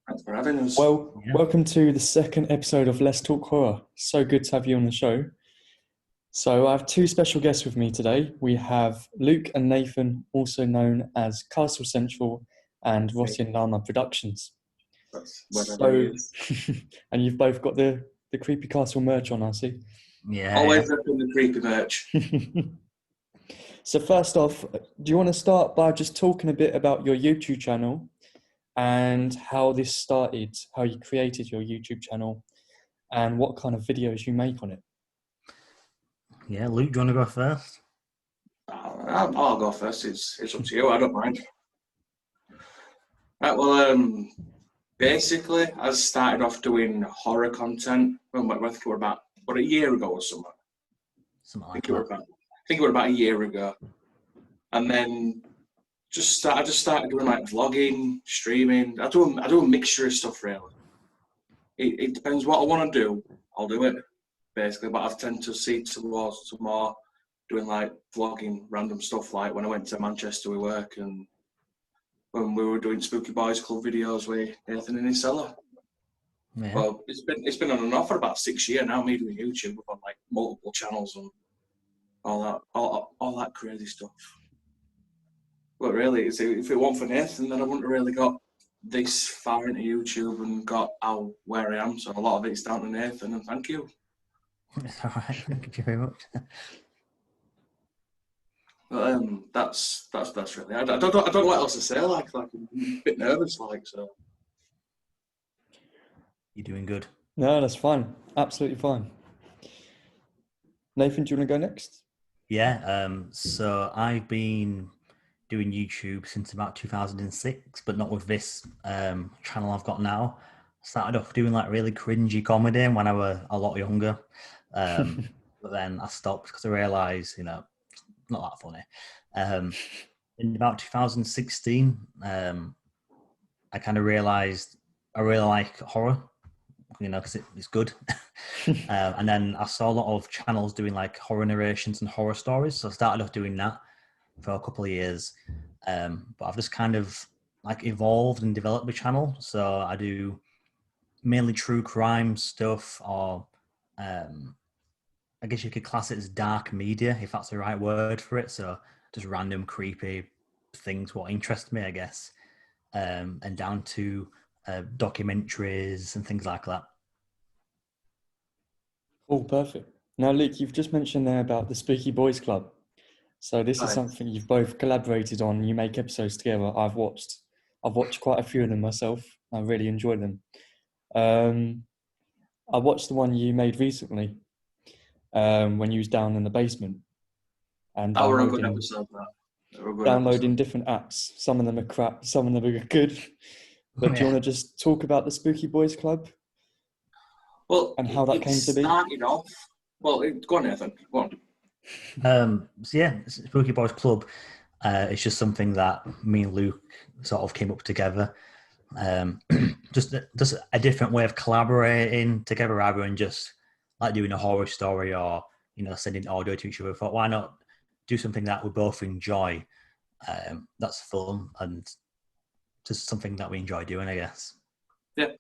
Thanks for having us. Well, Yeah. welcome to the second episode of Let's Talk Horror. So good to have you on the show. So I have two special guests with me today. We have Luke and Nathan, also known as Castle Central and RottingLlamaProductions. That's whatever So, it is. and you've both got the Creepy Castle merch on, I see. Yeah, Always repping the creepy merch. So first off, do you want to start by just talking a bit about your YouTube channel and how this started, how you created your YouTube channel, and what kind of videos you make on it? yeah. Luke, do you want to go first? I'll go first. It's up to you. I don't mind. Right. Well, basically, I started off doing horror content. Well, I think it was about a year ago or something. Something I like think that. it was about a year ago, and then I just started doing like vlogging, streaming. I do a mixture of stuff really. It depends what I want to do. I'll do it basically, but I tend to see towards to more doing like vlogging, random stuff like when I went to Manchester with work and when we were doing Spooky Boys Club videos with Nathan in his cellar. Yeah. Well, it's been on and off for about 6 years now. Me doing YouTube on like multiple channels and all that crazy stuff. But really, if it weren't for Nathan, then I wouldn't have really got this far into YouTube and got out where I am. So a lot of it's down to Nathan, and thank you. It's all right. Thank you very much. But that's really. I don't know what else to say. Like I'm a bit nervous. Like so. You're doing good. No, that's fine. Absolutely fine. Nathan, do you want to go next? Yeah. So I've been doing YouTube since about 2006, but not with this channel I've got now. I started off doing like really cringy comedy when I was a lot younger, but then I stopped because I realised, not that funny. In about 2016, I kind of realised I really like horror, because it's good. And then I saw a lot of channels doing like horror narrations and horror stories. So I started off doing that for a couple of years. But I've just kind of like evolved and developed the channel. So I do mainly true crime stuff, or I guess you could class it as dark media, if that's the right word for it. So just random creepy things what interest me, I guess. And down to documentaries and things like that. Oh, perfect. Now, Luke, you've just mentioned there about the Spooky Boys Club. So this is Right. something you've both collaborated on. You make episodes together. I've watched quite a few of them myself. I really enjoy them. I watched the one you made recently when you was down in the basement and That were a good episode. That were a good downloading episode. different apps. Some of them are crap, some of them are good. But do you Yeah. want to just talk about the Spooky Boys Club Well, and how that it came to be? started off. Well, go on, Nathan. Go on. So yeah, Spooky Boys Club. It's just something that me and Luke sort of came up together. Just a different way of collaborating together rather than just like doing a horror story or sending audio to each other. I thought, why not do something that we both enjoy? That's fun and just something that we enjoy doing, I guess. Yeah.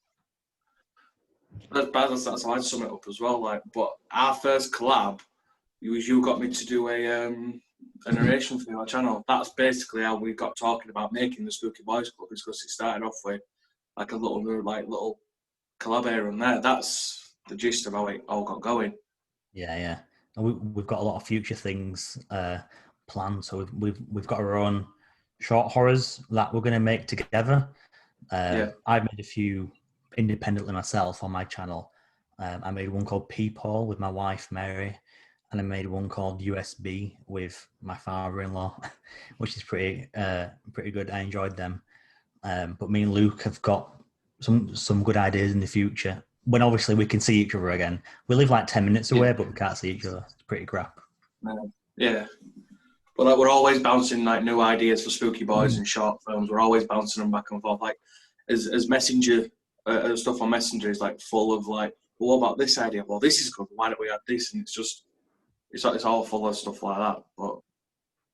That's how I'd sum it up as well. Like, but our first collab, you got me to do a narration for your channel. That's basically how we got talking about making the Spooky Boys Club, because it started off with like a little collab here and there. That's the gist of how it all got going. Yeah. And we've got a lot of future things planned. So we've got our own short horrors that we're going to make together. I've made a few independently myself on my channel. I made one called Peephole with my wife Mary, and I made one called USB with my father-in-law, which is pretty good. I enjoyed them. But me and Luke have got some good ideas in the future. When obviously we can see each other again. We live like 10 minutes away, but we can't see each other. It's pretty crap. Yeah. But like, we're always bouncing like new ideas for Spooky Boys and short films. We're always bouncing them back and forth. Like as Messenger stuff on Messenger is like full of like, well, what about this idea? Well, this is good. Why don't we add this? And it's all full of stuff like that. But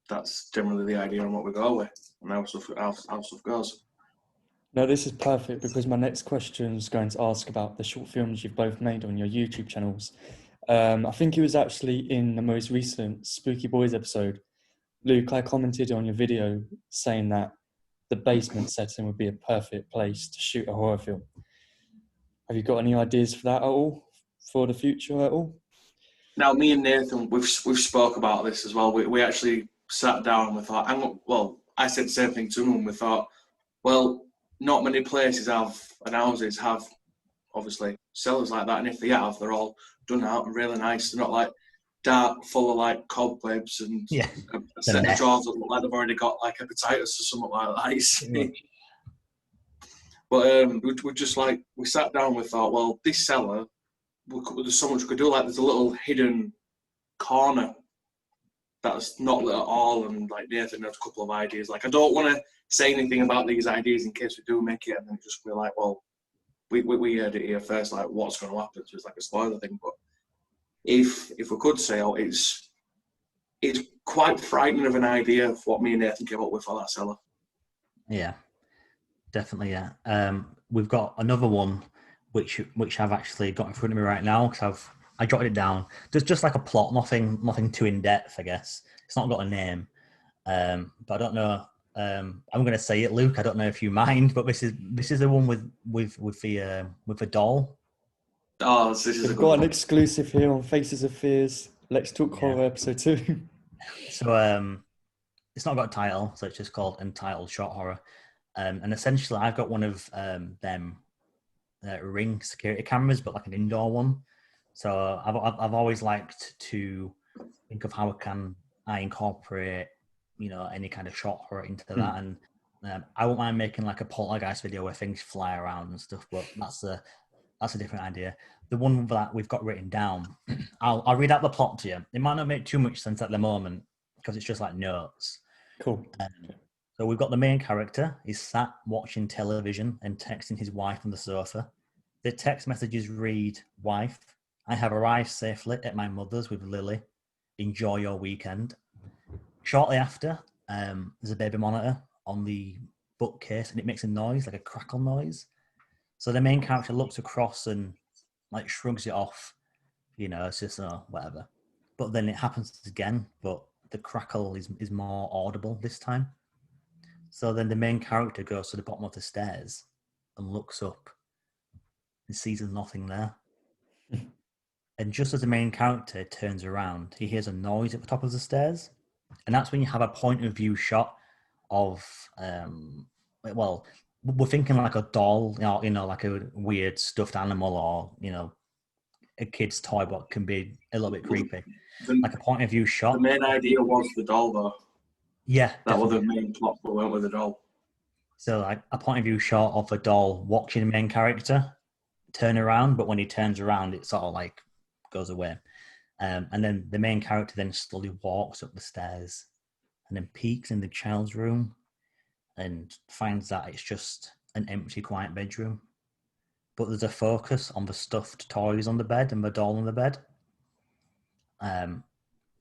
that's generally the idea on what we go with and how stuff goes. No, this is perfect because my next question is going to ask about the short films you've both made on your YouTube channels. I think it was actually in the most recent Spooky Boys episode. Luke, I commented on your video saying that the basement setting would be a perfect place to shoot a horror film. Have you got any ideas for that at all, for the future at all? Now, me and Nathan, we've spoke about this as well. We actually sat down and we thought, well, I said the same thing to him, and we thought, well, not many places have, and houses have, obviously, cellars like that, and if they have, they're all done out and really nice. They're not like dark, full of like cobwebs and Yeah, a set of drawers that look like they've already got like hepatitis or something like that. You see? But we just like, we sat down and we thought, well, this cellar, there's so much we could do. Like, there's a little hidden corner that's not lit at all, and like Nathan has a couple of ideas. Like, I don't want to say anything about these ideas in case we do make it, and then just be like, well, we heard it here first, like what's going to happen. So it's like a spoiler thing. But if we could say, oh, it's quite frightening of an idea of what me and Nathan came up with for that cellar. Yeah, definitely. Yeah. We've got another one which I've actually got in front of me right now because I jotted it down. There's just like a plot, nothing too in depth, I guess. It's not got a name, but I don't know. I'm going to say it, Luke. I don't know if you mind, but this is the one with the doll. Oh, this is a We've good got one. an exclusive here on Faces of Fears. Let's Talk Horror episode 2. So it's not got a title, so it's just called Entitled Short Horror. And essentially, I've got one of them Ring security cameras, but like an indoor one. So I've always liked to think of how I incorporate, any kind of short horror into that. And I won't mind making like a poltergeist video where things fly around and stuff, but that's a different idea. The one that we've got written down, I'll read out the plot to you. It might not make too much sense at the moment because it's just like notes. Cool. So we've got the main character. He's sat watching television and texting his wife on the sofa. The text messages read, "Wife, I have arrived safely at my mother's with Lily. Enjoy your weekend." Shortly after, there's a baby monitor on the bookcase and it makes a noise, like a crackle noise. So the main character looks across and like shrugs it off. It's just whatever. But then it happens again, but the crackle is more audible this time. So then the main character goes to the bottom of the stairs and looks up and sees there's nothing there. And just as the main character turns around, he hears a noise at the top of the stairs. And that's when you have a point of view shot of, well, we're thinking like a doll, like a weird stuffed animal or, a kid's toy, but can be a little bit creepy. Like a point of view shot. The main idea was the doll, though. Yeah. That was the main plot, but went with the doll. So like a point of view shot of a doll watching the main character turn around, but when he turns around, it sort of like goes away. And then the main character then slowly walks up the stairs and then peeks in the child's room and finds that it's just an empty, quiet bedroom. But there's a focus on the stuffed toys on the bed and the doll on the bed. And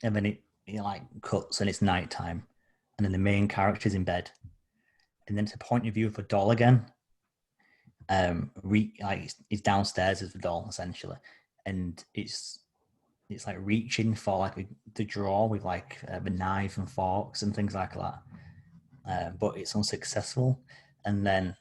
then it like cuts and it's nighttime. And then the main character's in bed. And then it's a point of view of the doll again. He's downstairs as the doll, essentially. And it's like reaching for like the drawer with like the knife and forks and things like that. But it's unsuccessful. And then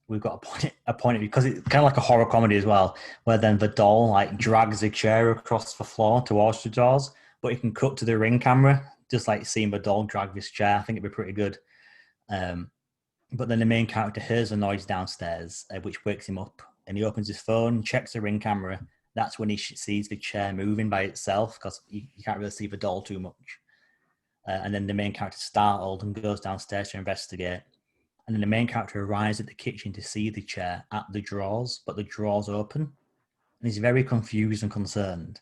we've got a point of view, because it's kind of like a horror comedy as well, where then the doll like drags the chair across the floor towards the doors, but you can cut to the Ring camera, just like seeing the doll drag this chair. I think it'd be pretty good. But then the main character hears a noise downstairs, which wakes him up, and he opens his phone, checks the Ring camera. That's when he sees the chair moving by itself, because you can't really see the doll too much. And then the main character startled and goes downstairs to investigate. And then the main character arrives at the kitchen to see the chair at the drawers, but the drawers open. And he's very confused and concerned.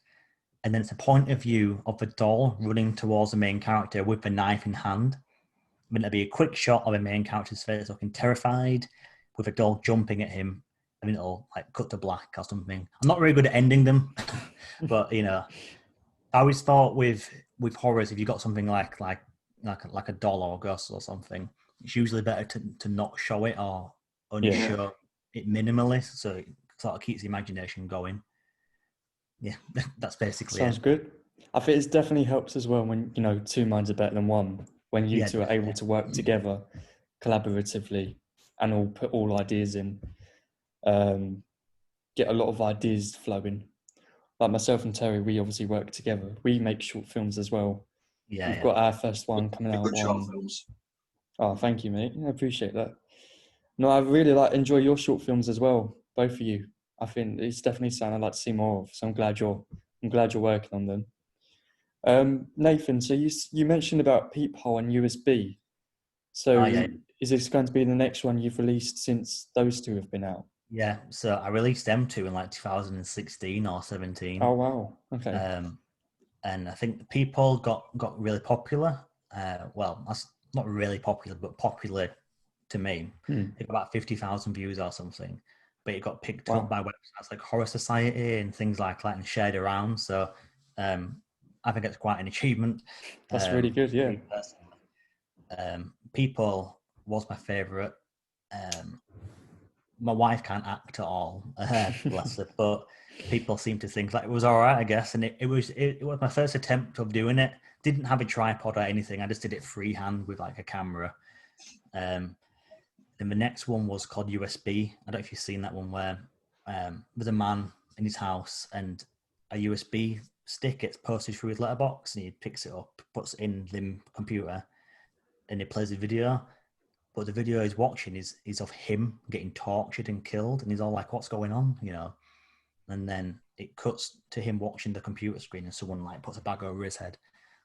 And then it's a point of view of the doll running towards the main character with the knife in hand. And then there'll be a quick shot of the main character's face looking terrified, with the doll jumping at him. I mean, it'll like cut to black or something. I'm not very good at ending them, but I always thought with horrors, if you got something like a doll or a ghost or something, it's usually better to not show it or only Yeah. show it minimally, so it sort of keeps the imagination going. Yeah, that's basically Sounds it. good. I think it definitely helps as well when, you know, two minds are better than one. When you Yeah, two are able definitely. to work together collaboratively and all put all ideas in, get a lot of ideas flowing. Like myself and Terry, we obviously work together. We make short films as well. Yeah, We've yeah. got our first one coming out Good short on. films. Oh, thank you, mate. I appreciate that. No, I really enjoy your short films as well, both of you. I think it's definitely something I'd like to see more of. So I'm glad you're working on them. Nathan, so you mentioned about Peephole and USB. So Oh, yeah. is this going to be the next one you've released since those two have been out? Yeah, so I released them two in like 2016 or 17. Oh wow, okay. And I think people got really popular. Well, that's not really popular, but popular to me. It got about 50,000 views or something, but it got picked up Wow. by websites like Horror Society and things like that and shared around. So I think it's quite an achievement. That's really good, yeah. Me personally. People was my favourite. My wife can't act at all, bless her, but people seem to think like it was all right, I guess. And it was my first attempt of doing it. Didn't have a tripod or anything. I just did it freehand with like a camera. Then the next one was called USB. I don't know if you've seen that one where there's a man in his house and a USB stick gets posted through his letterbox and he picks it up, puts it in the computer, and he plays a video. But the video he's watching is of him getting tortured and killed, and he's all like, "What's going on?" You know. And then it cuts to him watching the computer screen, and someone like puts a bag over his head.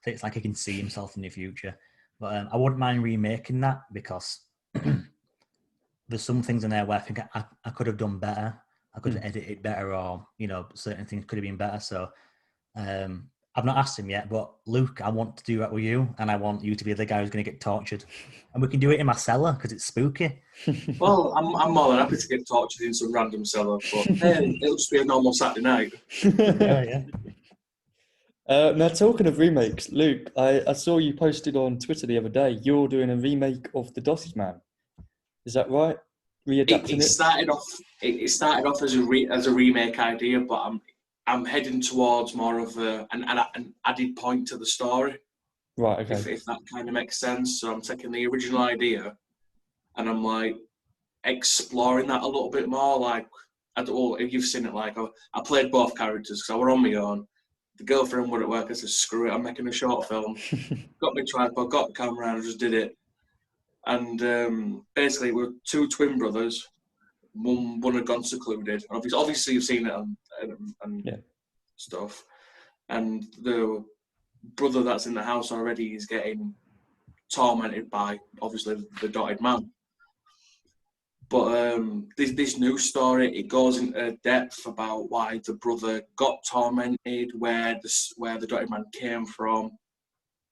So it's like he can see himself in the future. But I wouldn't mind remaking that because there's some things in there where I think I could have done better. I could have edited better, or certain things could have been better. So I've not asked him yet, but Luke, I want to do that with you, and I want you to be the guy who's going to get tortured, and we can do it in my cellar because it's spooky. Well, I'm more than happy to get tortured in some random cellar, but hey, it'll just be a normal Saturday night. Yeah. Now, talking of remakes, Luke, I saw you posted on Twitter the other day. You're doing a remake of The Dotted Man. Is that right? Readapting It started off. It started off as a remake idea, but I'm heading towards more of an added point to the story. Right. Okay. If that kind of makes sense. So I'm taking the original idea, and I'm like exploring that a little bit more. Like I don't know if you've seen it. Like I played both characters because I were on my own. The girlfriend would at work. I said, "Screw it, I'm making a short film." Got my tripod, got the camera, and I just did it. And basically, we're two twin brothers. One had gone secluded. Obviously, you've seen it and Yeah. stuff. And the brother that's in the house already is getting tormented by, obviously, the dotted man. But this new story, it goes into depth about why the brother got tormented, where the dotted man came from.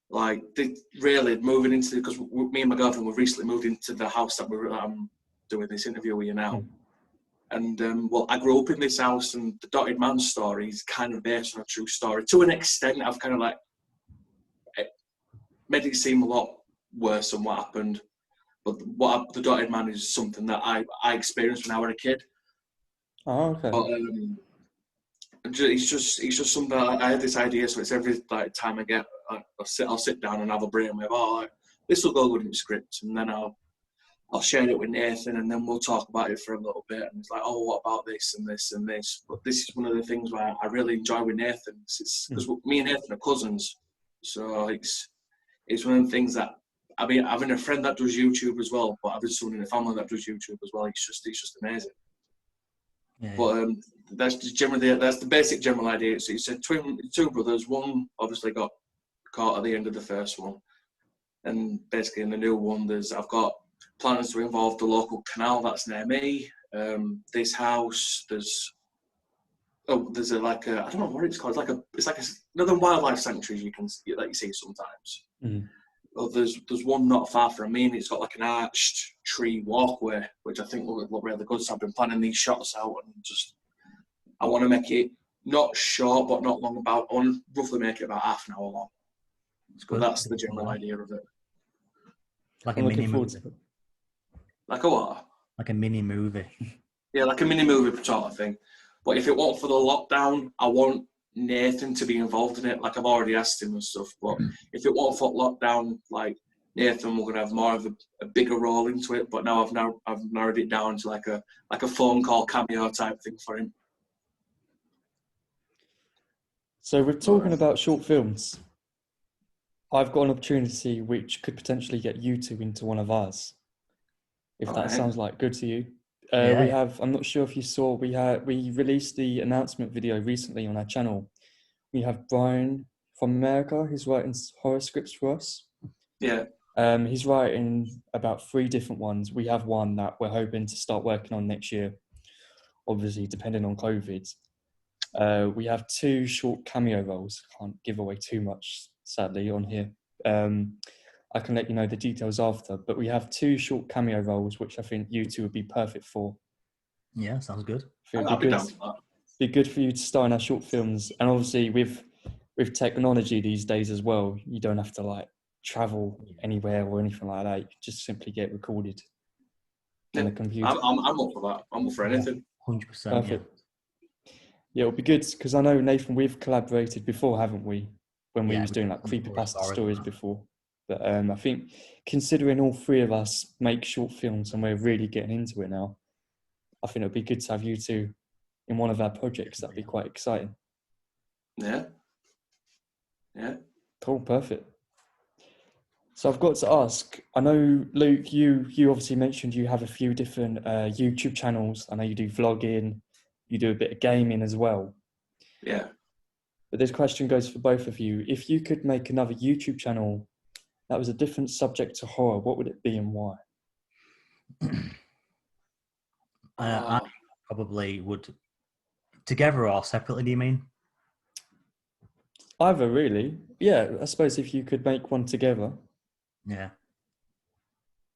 Like, really moving into, because me and my girlfriend, we've recently moved into the house that we're doing this interview with you now. And well, I grew up in this house, and the dotted man story is kind of based on a true story. To an extent, I've kind of like made it seem a lot worse than what happened. But the dotted man is something that I experienced when I was a kid. Oh, okay. But it's just something I had this idea. So it's every time I get, I'll sit down and have a brainwave. Oh, this will go good in the script, and then I'll share it with Nathan, and then we'll talk about it for a little bit. And it's like, oh, what about this and this and this? But this is one of the things where I really enjoy with Nathan, because me and Nathan are cousins. So it's one of the things that, I mean, having a friend that does YouTube as well, but having someone in the family that does YouTube as well, it's just amazing. Yeah. But that's the basic general idea. So it's two brothers. One obviously got caught at the end of the first one, and basically in the new one, I've got plans to involve the local canal that's near me. This house, there's I don't know what it's called. It's like another wildlife sanctuary that you see sometimes. Well, there's one not far from me, and it's got like an arched tree walkway, which I think will look really good. So I've been planning these shots out, and I want to make it not short but not long. I want to roughly make it about half an hour long. But that's the general idea of it. Like I'm a looking mini forward movie. to it. Like a what? Like a mini movie. Yeah, like a mini movie sort of thing. But if it weren't for the lockdown, I want Nathan to be involved in it. Like I've already asked him and stuff. But if it weren't for lockdown, like Nathan, we're gonna have more of a bigger role into it. But now I've narrowed it down to like a phone call cameo type thing for him. So we're talking about short films. I've got an opportunity which could potentially get you two into one of ours, if that sounds like good to you. We have, I'm not sure if you saw, we released the announcement video recently on our channel. We have Brian from America who's writing horror scripts for us. Yeah. He's writing about 3 different ones. We have one that we're hoping to start working on next year, obviously depending on COVID. We have 2 short cameo roles. Can't give away too much, sadly, on here. I can let you know the details after, but we have 2 short cameo roles, which I think you two would be perfect for. Yeah, sounds good. I'll be down for that. Be good for you to star in our short films, and obviously with technology these days as well, you don't have to like travel anywhere or anything like that. You can just simply get recorded on the computer. I'm up for that. I'm up for anything. 100%. Perfect. Yeah, it'll be good because I know, Nathan, we've collaborated before, haven't we? When we was doing like creepypasta stories before. But I think considering all 3 of us make short films and we're really getting into it now, I think it'd be good to have you two in one of our projects. That'd be quite exciting. Yeah. Cool, perfect. So I've got to ask, I know, Luke, you obviously mentioned you have a few different YouTube channels. I know you do vlogging, you do a bit of gaming as well. Yeah. But this question goes for both of you. If you could make another YouTube channel that was a different subject to horror, what would it be and why? I probably would, together or separately, do you mean? Either, really. Yeah, I suppose if you could make one together. Yeah.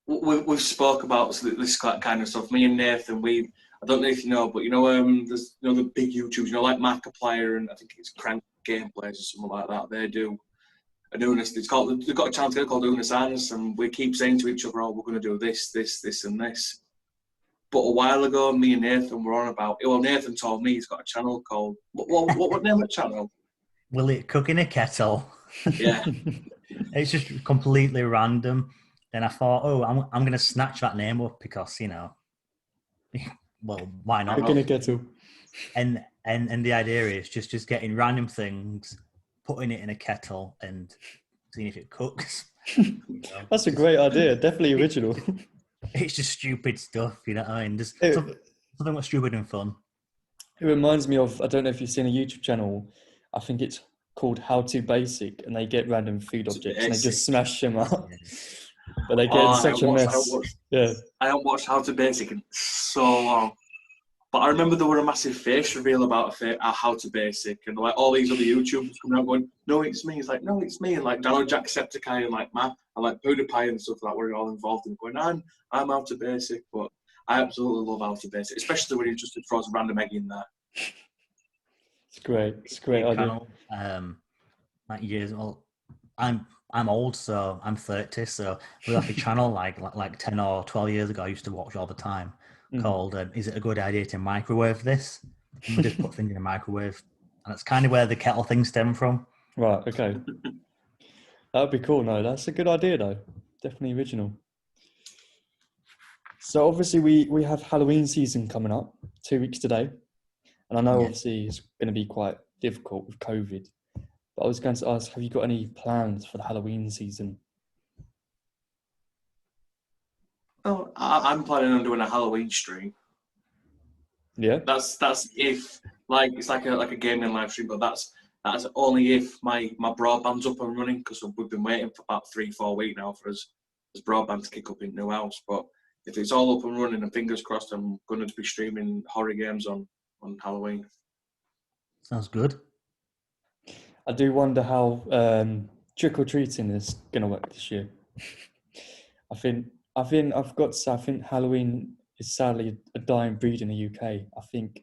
We've spoke about this kind of stuff. Me and Nathan, I don't know if you know, but there's the big YouTubers, like Markiplier and I think it's Crank Gameplays or something like that. They do an Unis. They've got a channel together called Unis Ans, and we keep saying to each other, "Oh, we're going to do this, and this." But a while ago, me and Nathan were on about. Well, Nathan told me he's got a channel called what would name the channel? Will it cook in a kettle? Yeah. It's just completely random. And I thought, I'm going to snatch that name up because, well, why not? Cook in a kettle. And the idea is just getting random things, putting it in a kettle and seeing if it cooks. That's a great idea. Definitely original. It's just stupid stuff, you know what I mean? Just something that's stupid and fun. It reminds me of, I don't know if you've seen a YouTube channel, I think it's called How to Basic, and they get random food objects and they just smash them up. But they get in such a mess. I haven't watched How to Basic in so long. But I remember there were a massive face reveal about How to Basic, and like all these other YouTubers coming out going, "No, it's me." It's like, "No, it's me." And like Jacksepticeye and like Matt and like PewDiePie and stuff like that were all involved in going, "I'm How to Basic," but I absolutely love How to Basic, especially when he just throws a random egg in there. It's great. It's a great idea. Like years. Well, I'm old, so I'm 30. So we have a channel like 10 or 12 years ago I used to watch all the time called "Is it a good idea to microwave this?" And we just put things in a microwave, and that's kind of where the kettle thing stemmed from. Right. Okay. That would be cool. No, that's a good idea though. Definitely original. So obviously we have Halloween season coming up 2 weeks today, and I know obviously it's going to be quite difficult with COVID. But I was going to ask, have you got any plans for the Halloween season? Oh, I'm planning on doing a Halloween stream. Yeah. That's if like it's like a gaming live stream, but that's only if my broadband's up and running, because we've been waiting for about 3-4 weeks now for us broadband to kick up in new house. But if it's all up and running, and fingers crossed, I'm going to be streaming horror games on Halloween. Sounds good. I do wonder how trick-or-treating is going to work this year. I think Halloween is sadly a dying breed in the UK. I think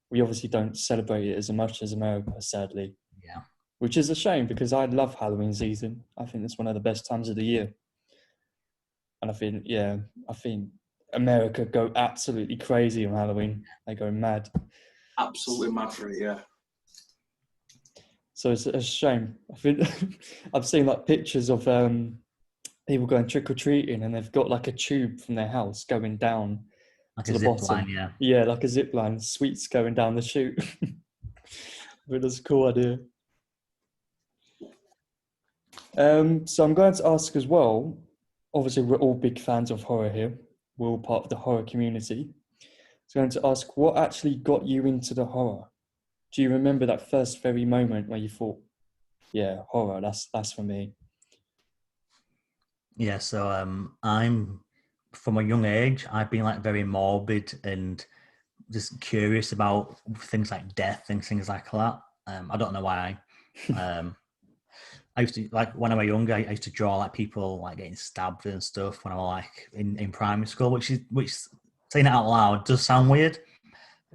we obviously don't celebrate it as much as America, sadly. Yeah. Which is a shame, because I love Halloween season. I think it's one of the best times of the year. And I think America go absolutely crazy on Halloween. They go mad. Absolutely mad for it, yeah. So it's a shame. I think I've seen like pictures of people going trick or treating, and they've got like a tube from their house going down Like to a the zip bottom. line, yeah. Yeah, like a zip line. Sweets going down the chute. But that's a cool idea. So I'm going to ask as well. Obviously, we're all big fans of horror here. We're all part of the horror community. So I'm going to ask, what actually got you into the horror? Do you remember that first very moment where you thought, yeah, horror, that's for me? Yeah, so I'm from a young age, I've been like very morbid and just curious about things like death and things like that. I don't know why. I used to like when I was younger, I used to draw like people like getting stabbed and stuff when I was like in primary school, which saying it out loud does sound weird,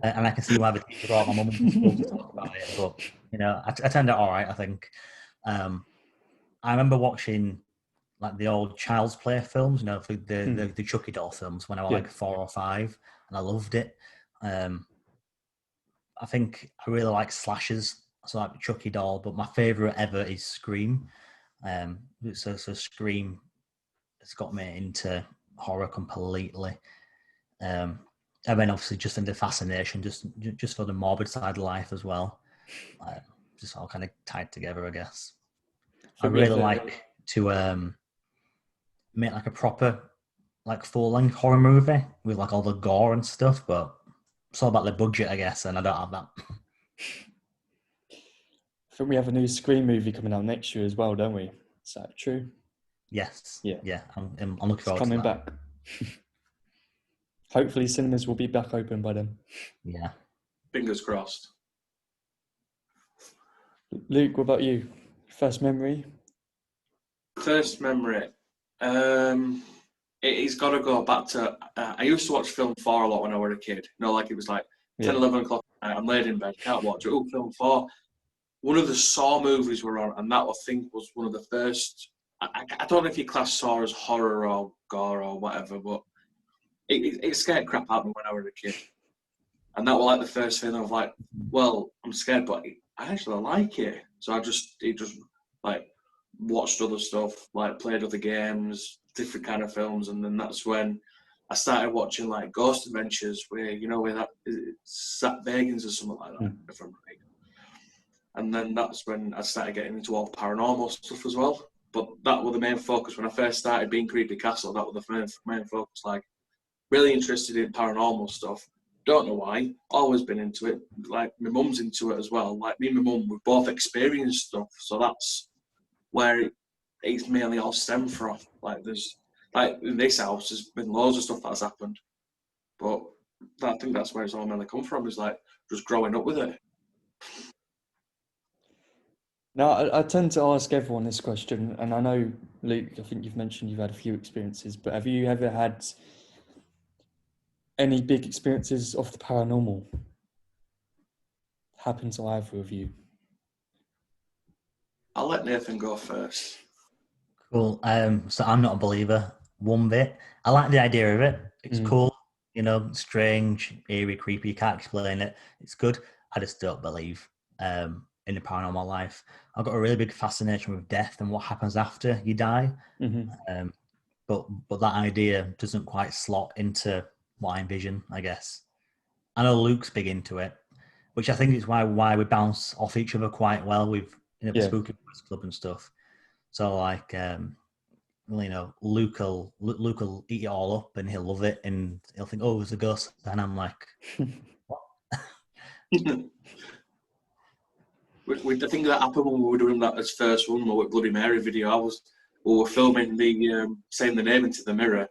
and I can see why the teacher brought my mum into school to talk about it. But you know, I turned out all right, I think. I remember watching like the old Child's Play films, you know, the Chucky doll films when I was like 4 or 5, and I loved it. I think I really like slashers, so like Chucky doll, but my favorite ever is Scream. So Scream has got me into horror completely. And then obviously just into fascination, just for the morbid side of life as well. Just all kind of tied together, I guess. I really like to make like a proper, like full-length horror movie with like all the gore and stuff, but it's all about the budget, I guess, and I don't have that. I think we have a new Scream movie coming out next year as well, don't we? Is that true? Yes. Yeah. I'm looking It's forward coming to that. back. Hopefully cinemas will be back open by then. Yeah. Fingers crossed. Luke, what about you? First memory? First memory. It's got to go back to. I used to watch film 4 a lot when I was a kid. You know, like it was like 10, 11 o'clock at night. I'm laid in bed, can't watch it. Oh, film 4. One of the Saw movies were on, and that I think was one of the first. I don't know if you class Saw as horror or gore or whatever, but it scared crap out of me when I was a kid. And that was like the first thing I was like, well, I'm scared, but I actually like it. So I just like watched other stuff, like played other games, different kind of films, and then that's when I started watching like Ghost Adventures, where that Zach Bagans or something like that, if I'm right. And then that's when I started getting into all paranormal stuff as well. But that was the main focus when I first started being Creepy Castle. That was the main focus. Like really interested in paranormal stuff. Don't know why. Always been into it. Like my mum's into it as well. Like me and my mum, we've both experienced stuff. So that's where it's mainly all stemmed from. Like there's like in this house, there's been loads of stuff that's happened. But I think that's where it's all mainly come from. Is like just growing up with it. Now, I tend to ask everyone this question, and I know, Luke, I think you've mentioned you've had a few experiences, but have you ever had any big experiences of the paranormal happen to either of you? I'll let Nathan go first. Cool. So I'm not a believer one bit. I like the idea of it. It's cool, strange, eerie, creepy. You can't explain it. It's good. I just don't believe in the paranormal life. I've got a really big fascination with death and what happens after you die. But that idea doesn't quite slot into what I envision, I guess. I know Luke's big into it, which I think is why we bounce off each other quite well with the Spooky Boys Club and stuff. So like, Luke will eat it all up and he'll love it and he'll think, oh, it's a ghost, and I'm like, what? With the thing that happened when we were doing that as first one, with Bloody Mary video, we were filming the saying the name into the mirror,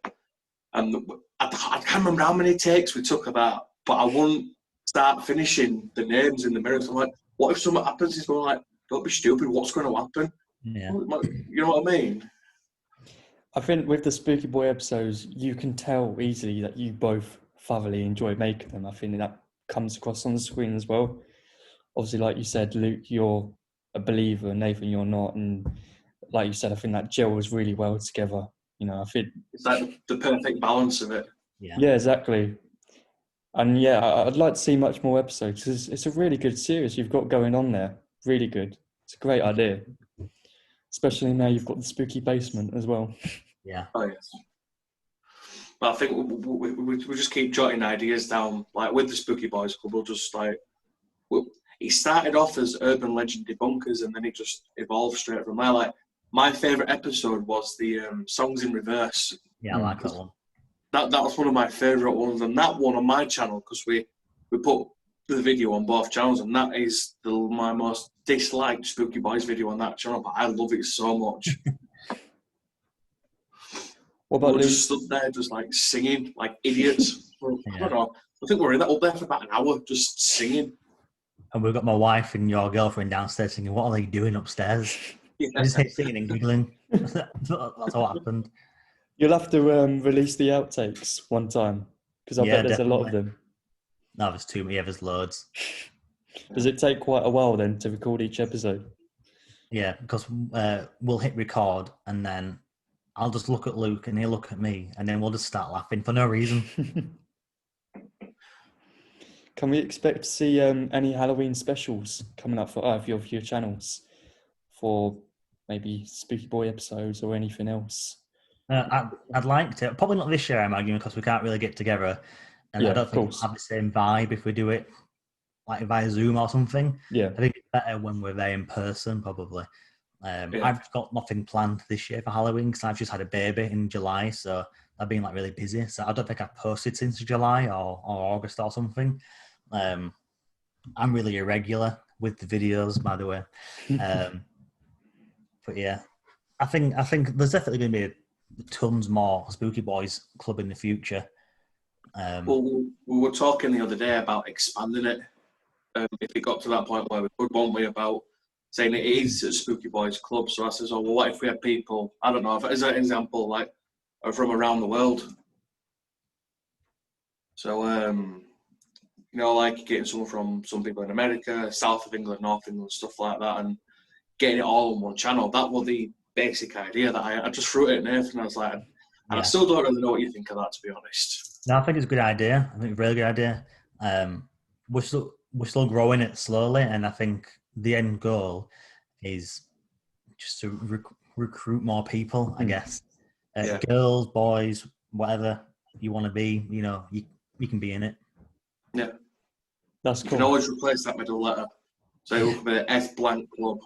and I can't remember how many takes we took of that, but I wouldn't start finishing the names in the mirror. So I'm like, what if something happens? He's going like, don't be stupid. What's going to happen? Yeah. You know what I mean? I think with the Spooky Boy episodes, you can tell easily that you both thoroughly enjoy making them. I think that comes across on the screen as well. Obviously, like you said, Luke, you're a believer, Nathan, you're not. And like you said, I think that gels really well together. I think it's like the perfect balance of it. Yeah, exactly. And yeah, I'd like to see much more episodes. It's a really good series you've got going on there. Really good. It's a great idea. Especially now you've got the spooky basement as well. Yeah. Oh yes. But I think we just keep jotting ideas down. Like with the Spooky Boys Club, we'll just like, he started off as urban legend debunkers, and then it just evolved straight from there. Like my favourite episode was the songs in reverse. Yeah, I like that one. That was one of my favourite ones, and that one on my channel, because we put the video on both channels, and that is my most disliked Spooky Boys video on that channel, but I love it so much. What about we just stood there just like singing like idiots. I don't know. I think we were up there for about an hour just singing. And we've got my wife and your girlfriend downstairs singing, what are they doing upstairs? Yeah. I just hate singing and giggling. That's what happened. You'll have to release the outtakes one time, because I bet there's definitely. a lot of them. No, there's too many. Yeah, there's loads. Does it take quite a while then to record each episode? Yeah, because we'll hit record and then I'll just look at Luke and he'll look at me and then we'll just start laughing for no reason. Can we expect to see any Halloween specials coming up for either of your channels for maybe Spooky Boy episodes or anything else? I'd like to. Probably not this year, I'm arguing, because we can't really get together. And I don't think we'll have the same vibe if we do it like via Zoom or something. Yeah. I think it's better when we're there in person, probably. I've got nothing planned this year for Halloween because I've just had a baby in July, so I've been like really busy. So I don't think I've posted since July or August or something. I'm really irregular with the videos, by the way. But yeah, I think there's definitely going to be tons more Spooky Boys Club in the future. Well, we were talking the other day about expanding it. If it got to that point where we could, won't we, about saying it is a Spooky Boys Club. So I says, oh, well, what if we had people, I don't know, as an example, like from around the world. So, you know, like getting someone from some people in America, south of England, north of England, stuff like that, and getting it all on one channel. That was the basic idea that I just threw it at Nathan, and I was like, and I still don't really know what you think of that, to be honest. No, I think it's a good idea. I think it's a really good idea. We're still growing it slowly, and I think the end goal is just to recruit more people, I guess. Girls, boys, whatever you want to be, you know, you can be in it. Yeah. That's cool. You can always replace that middle letter. So it will be F blank club.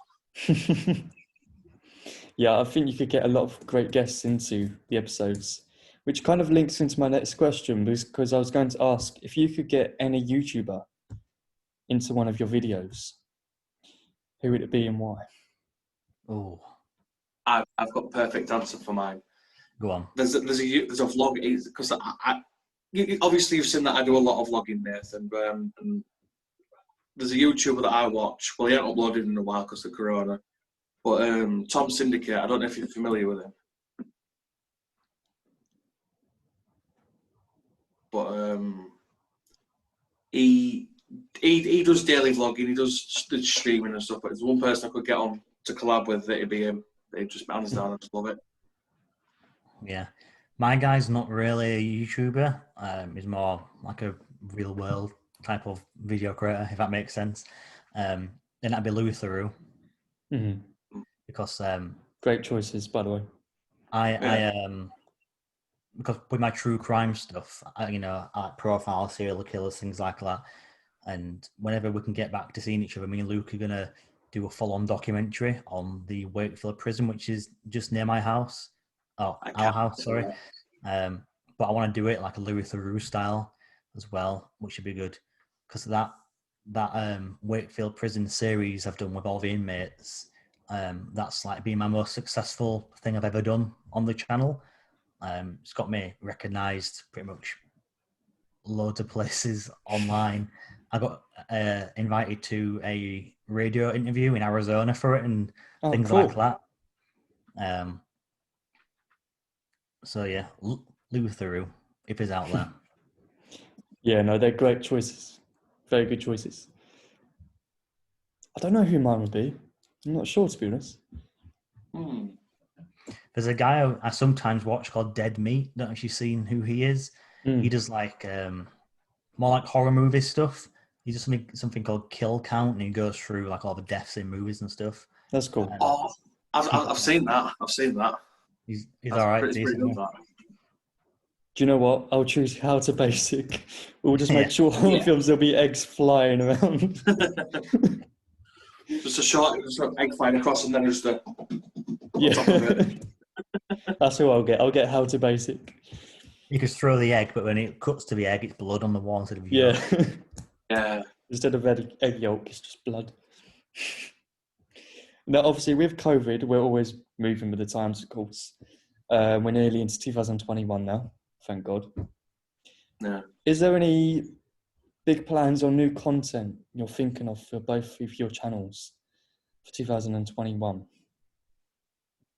Yeah, I think you could get a lot of great guests into the episodes, which kind of links into my next question, because I was going to ask if you could get any YouTuber into one of your videos, who would it be and why? Oh, I've got a perfect answer for mine. Go on. There's a vlog, because obviously you've seen that I do a lot of vlogging, Nathan. And there's a YouTuber that I watch. Well, he hasn't uploaded in a while because of Corona. But Tom Syndicate, I don't know if you're familiar with him. But he does daily vlogging, he does streaming and stuff. But there's one person I could get on to collab with, that'd be him. They just hands down, I just love it. Yeah, my guy's not really a YouTuber. He's more like a real world type of video creator, if that makes sense. And that'd be Louis Theroux. Mm-hmm. Because great choices, by the way. I because with my true crime stuff, I like profile serial killers, things like that. And whenever we can get back to seeing each other, me and Luke are gonna do a full-on documentary on the Wakefield prison, which is just near my house. Oh, our house, sorry. But I want to do it like a Louis Theroux style as well, which should be good, because that Wakefield prison series I've done with all the inmates. That's like been my most successful thing I've ever done on the channel. It's got me recognised pretty much loads of places online. I got invited to a radio interview in Arizona for it and things like that. So yeah, Louis Theroux, if he's out there. Yeah, no, they're great choices. Very good choices. I don't know who mine would be. I'm not sure, to be honest. There's a guy I sometimes watch called Dead Meat. Don't know if you've seen who he is. Mm. He does like more like horror movie stuff. He does something called Kill Count, and he goes through like all the deaths in movies and stuff. That's cool. Oh, I've seen that. I've seen that. He's That's all right. It's pretty good, that. Do you know what? I'll choose How to Basic. We'll just make Yeah. sure horror films there'll be eggs flying around. Just a shot, just an egg flying across, and then just a Yeah. top of it. That's who I'll get. I'll get How to Basic. You just throw the egg, but when it cuts to the egg, it's blood on the wall instead of Yeah. Yeah. Instead of egg yolk, it's just blood. Now, obviously, with COVID, we're always moving with the times, of course. We're nearly into 2021 now, thank God. Yeah. Is there any big plans or new content you're thinking of for both of your channels for 2021?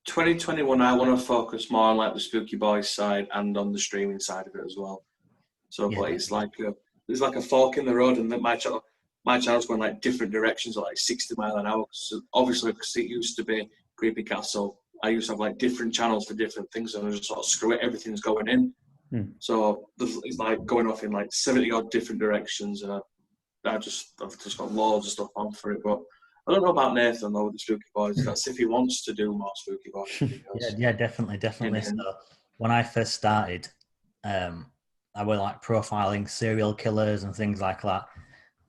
2021, I want to focus more on like the Spooky Boys side and on the streaming side of it as well. So, Yeah. but it's like a fork in the road, and that my channel's going like different directions, like 60 mile an hour. So obviously, because it used to be Creepy Castle, I used to have like different channels for different things, and I just sort of screw it. Everything's going in. So it's like going off in like 70 odd different directions, and I've just got loads of stuff on for it. But I don't know about Nathan though with the Spooky Boys. That's if he wants to do more Spooky Boys videos. Yeah, definitely. Mhm. So when I first started, I was like profiling serial killers and things like that.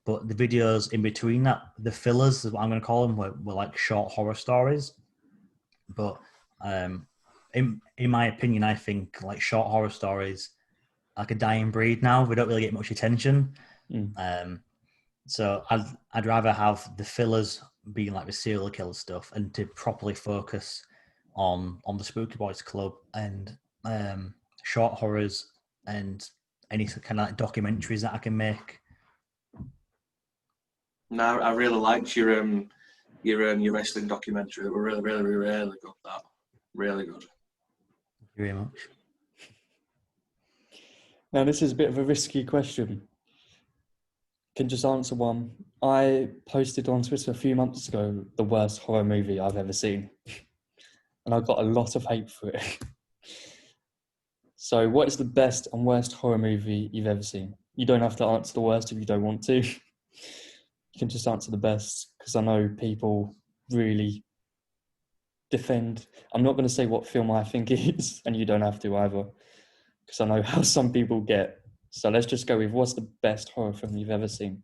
But the videos in between that, the fillers is what I'm going to call them, were like short horror stories. But in my opinion, I think like short horror stories like a dying breed now. We don't really get much attention. So I'd rather have the fillers being like the serial killer stuff, and to properly focus on the Spooky Boys Club and short horrors and any kind of like documentaries that I can make. No, I really liked your wrestling documentary. It were really, really, really good. That really good. Thank you very much. Now, this is a bit of a risky question. Can just answer one. I posted on Twitter a few months ago the worst horror movie I've ever seen, and I got a lot of hate for it. So, what is the best and worst horror movie you've ever seen? You don't have to answer the worst if you don't want to. You can just answer the best, because I know people really defend. I'm not going to say what film I think it is, and you don't have to either, because I know how some people get. So let's just go with, what's the best horror film you've ever seen?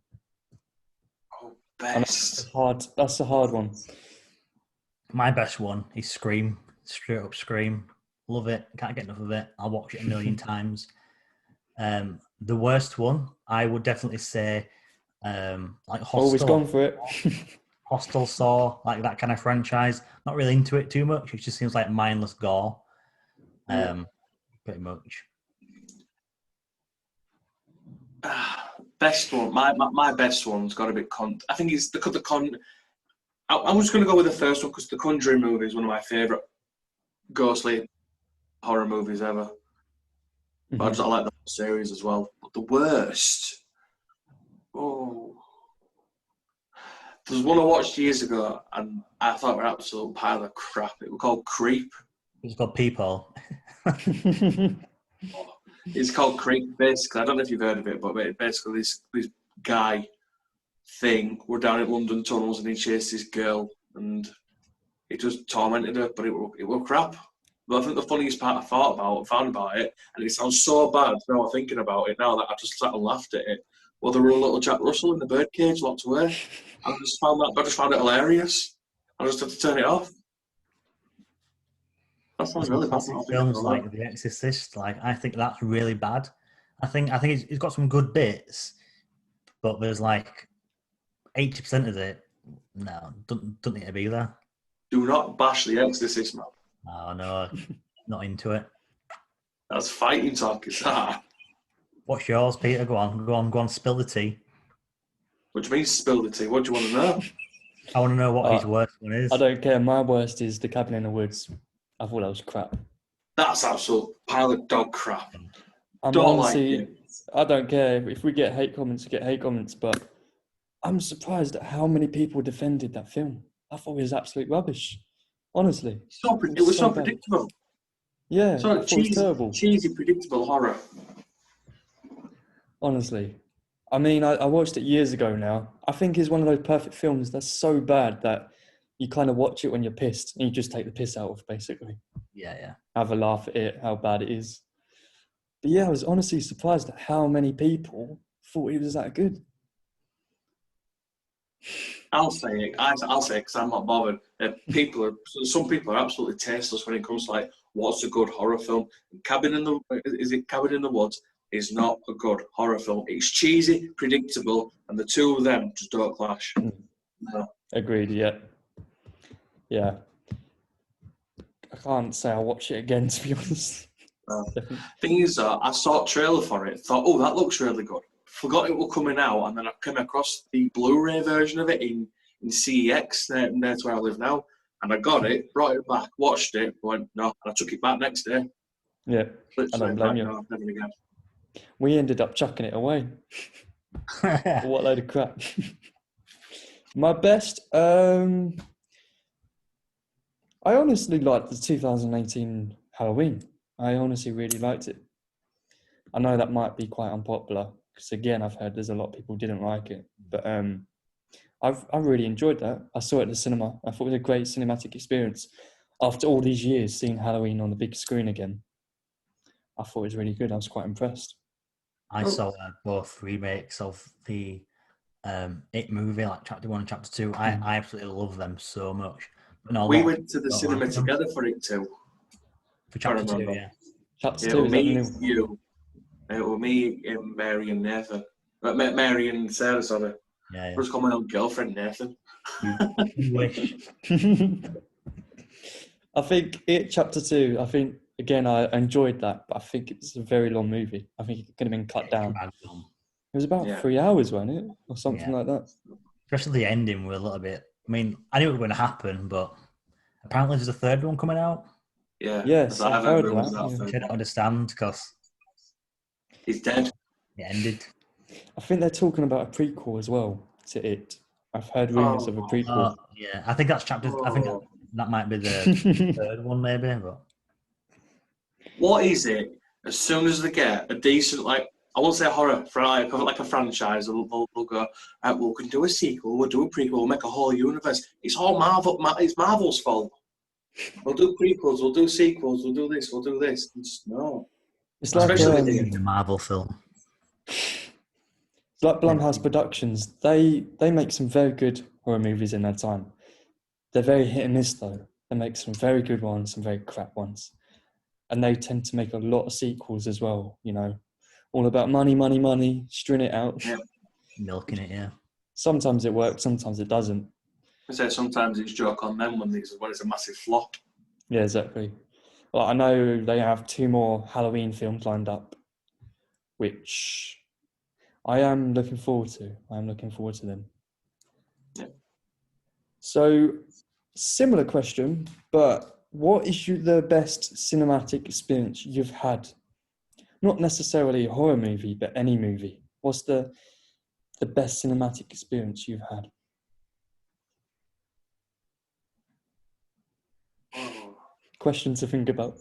Oh, best. That's a hard one. My best one is Scream. Straight up Scream. Love it. Can't get enough of it. I'll watch it a million times. The worst one, I would definitely say, like Hostel. Always gone for it. Hostel, Saw, like that kind of franchise. Not really into it too much. It just seems like mindless gore. Pretty much. Best one. My best one's got a bit I think it's the con. I'm just going to go with the first one because the Conjuring movie is one of my favourite ghostly horror movies ever. But I like the whole series as well. But the worst. Oh. There's one I watched years ago and I thought were an absolute pile of crap. It was called Creep. It's called People. It's called Creep, basically. I don't know if you've heard of it, but basically this guy thing, we're down in London tunnels and he chased this girl and he just tormented her, but it were crap. But I think the funniest part I found about it, and it sounds so bad now I'm thinking about it now that I just sat and laughed at it. Well, there were a little Jack Russell in the birdcage locked away. I just found it hilarious. I just had to turn it off. That sounds really bad. Films like The Exorcist, like I think that's really bad. I think it's got some good bits, but there's like 80% of it. No, doesn't need to be there. Do not bash The Exorcist, man. Oh no, not into it. That's fighting talk, is that? What's yours, Peter? Go on, spill the tea. Which means spill the tea. What do you want to know? I want to know what his worst one is. I don't care. My worst is The Cabin in the Woods. I thought that was crap. That's absolute pile of dog crap. Honestly, like it. I don't care. If we get hate comments, we get hate comments. But I'm surprised at how many people defended that film. I thought it was absolute rubbish. Honestly. It was so bad. predictable. Yeah, So I thought it was terrible. cheesy, predictable horror. honestly. I mean, I watched it years ago now. I think it's one of those perfect films that's so bad that you kind of watch it when you're pissed and you just take the piss out of, basically. Yeah. Have a laugh at it, how bad it is. But yeah, I was honestly surprised at how many people thought it was that good. I'll say it. I'll say it because I'm not bothered. Some people are absolutely tasteless when it comes to like what's a good horror film. Cabin in the Woods is not a good horror film. It's cheesy, predictable, and the two of them just don't clash. No. Agreed. Yeah. I can't say I'll watch it again, to be honest. Thing is, I saw a trailer for it. Thought, oh, that looks really good. Forgot it was coming out, and then I came across the Blu-ray version of it in CEX. That's where I live now, and I got it, brought it back, watched it, went no, and I took it back next day. Yeah, I don't blame you. No, never again. We ended up chucking it away. What a load of crap. My best, I honestly liked the 2018 Halloween. I honestly really liked it. I know that might be quite unpopular because, again, I've heard there's a lot of people who didn't like it, but I really enjoyed that. I saw it at the cinema. I thought it was a great cinematic experience. After all these years, seeing Halloween on the big screen again, I thought it was really good. I was quite impressed. I saw both remakes of the It movie, like Chapter 1 and Chapter 2. I absolutely love them so much. But no, We went to the cinema together for it too. For Chapter 2, yeah. Chapter It 2 was is that me, the new? you. It was me, Mary and Nathan. Mary and Sarah, sorry. Yeah. Just call my own girlfriend Nathan. You wish. I think Chapter 2, I think, again, I enjoyed that, but I think it's a very long movie. I think it could have been cut down. It was about 3 hours, wasn't it? Or something like that. Especially the ending were a little bit... I mean, I knew it was going to happen, but apparently there's a third one coming out. Yeah. Yes, I've heard that. I don't understand because... He's dead. It ended. I think they're talking about a prequel as well to it. I've heard rumours of a prequel. Yeah, I think that's chapter... I think that might be the third one, maybe. But what is it? As soon as they get a decent, like, I won't say horror, like a franchise, they'll go, right, we can do a sequel, we'll do a prequel, we'll make a whole universe. It's all Marvel. It's Marvel's fault. We'll do prequels, we'll do sequels, we'll do this, we'll do this. No. It's like a Marvel film. It's like Blumhouse Productions. They make some very good horror movies in their time. They're very hit and miss though. They make some very good ones, some very crap ones. And they tend to make a lot of sequels as well, you know. All about money, string it out. Yeah. Milking it, yeah. Sometimes it works, sometimes it doesn't. I say sometimes it's joke on them when it's a massive flop. Yeah, exactly. Well, I know they have 2 more Halloween films lined up, which I am looking forward to. Them. Yeah. So, similar question, but what is the best cinematic experience you've had? Not necessarily a horror movie, but any movie. What's the best cinematic experience you've had? Question to think about.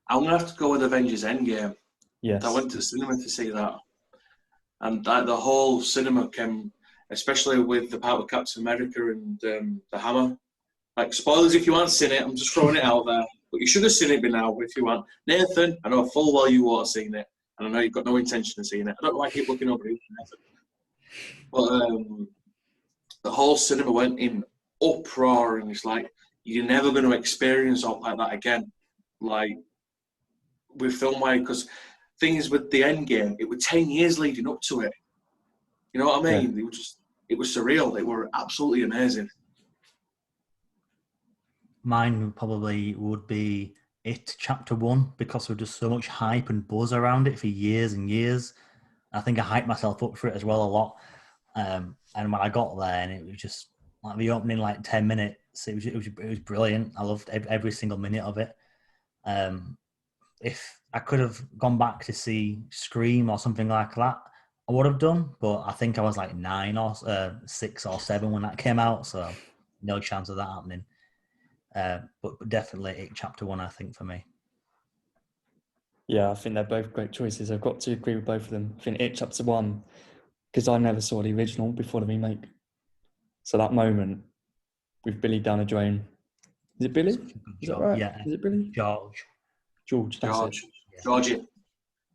I'm going to have to go with Avengers Endgame. Yes. I went to the cinema to see that. And the whole cinema came, especially with the part with Captain America and the hammer. Like, spoilers if you haven't seen it, I'm just throwing it out there. But you should have seen it by now if you want. Nathan, I know full well you won't have seen it. And I know you've got no intention of seeing it. I don't like it looking over you, Nathan. But the whole cinema went in uproar, and it's like, you're never going to experience something like that again. Like, with film-wise, because things with the end game, it was 10 years leading up to it. You know what I mean? Yeah. It was surreal. They were absolutely amazing. Mine probably would be It Chapter 1, because there was just so much hype and buzz around it for years and years. I think I hyped myself up for it as well a lot. And when I got there, and it was just like the opening, like 10 minutes, it was brilliant. I loved every single minute of it. If I could have gone back to see Scream or something like that, I would have done. But I think I was like 9 or 6 or 7 when that came out, so no chance of that happening. But definitely It Chapter 1, I think, for me. Yeah, I think they're both great choices. I've got to agree with both of them. I think Itch Up's the one because I never saw the original before the remake. So that moment with Billy down a drain. Is it Billy? Such a good Is that job. right? Yeah, Is it Billy? George. George, that's it. Georgie.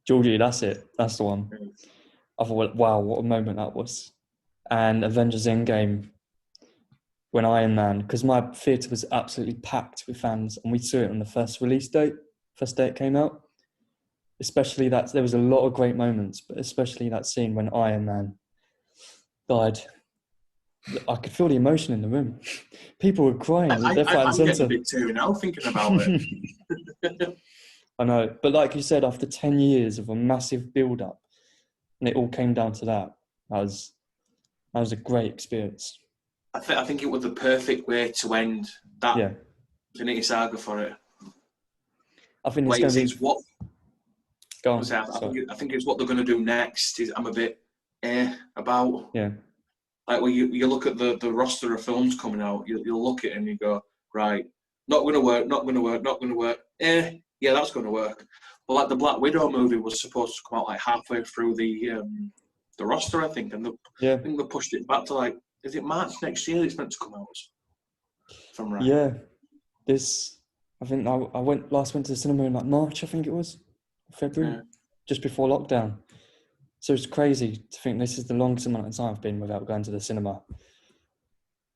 Georgie, that's it. That's the one. Mm. I thought, wow, what a moment that was. And Avengers Endgame, when Iron Man, because my theatre was absolutely packed with fans, and we saw it on the first day it came out. Especially that, there was a lot of great moments, but especially that scene when Iron Man died. I could feel the emotion in the room. People were crying left, right, and I'm getting centre. a bit teary now thinking about it. I know, but like you said, after 10 years of a massive build-up, and it all came down to that, that was a great experience. I think it was the perfect way to end that Yeah. Infinity Saga for it. I think it's going to be... What? Go on. I think it's what they're going to do next. I'm a bit about. Yeah. Like when you look at the roster of films coming out, you'll look at it and you go, right, not going to work, not going to work, not going to work. Yeah, that's going to work. But like the Black Widow movie was supposed to come out like halfway through the roster, I think, and I think they pushed it back to like, is it March next year it's meant to come out? If I'm right. Yeah. I think I went to the cinema in like March, I think it was, February, just before lockdown. So it's crazy to think this is the longest amount of time I've been without going to the cinema.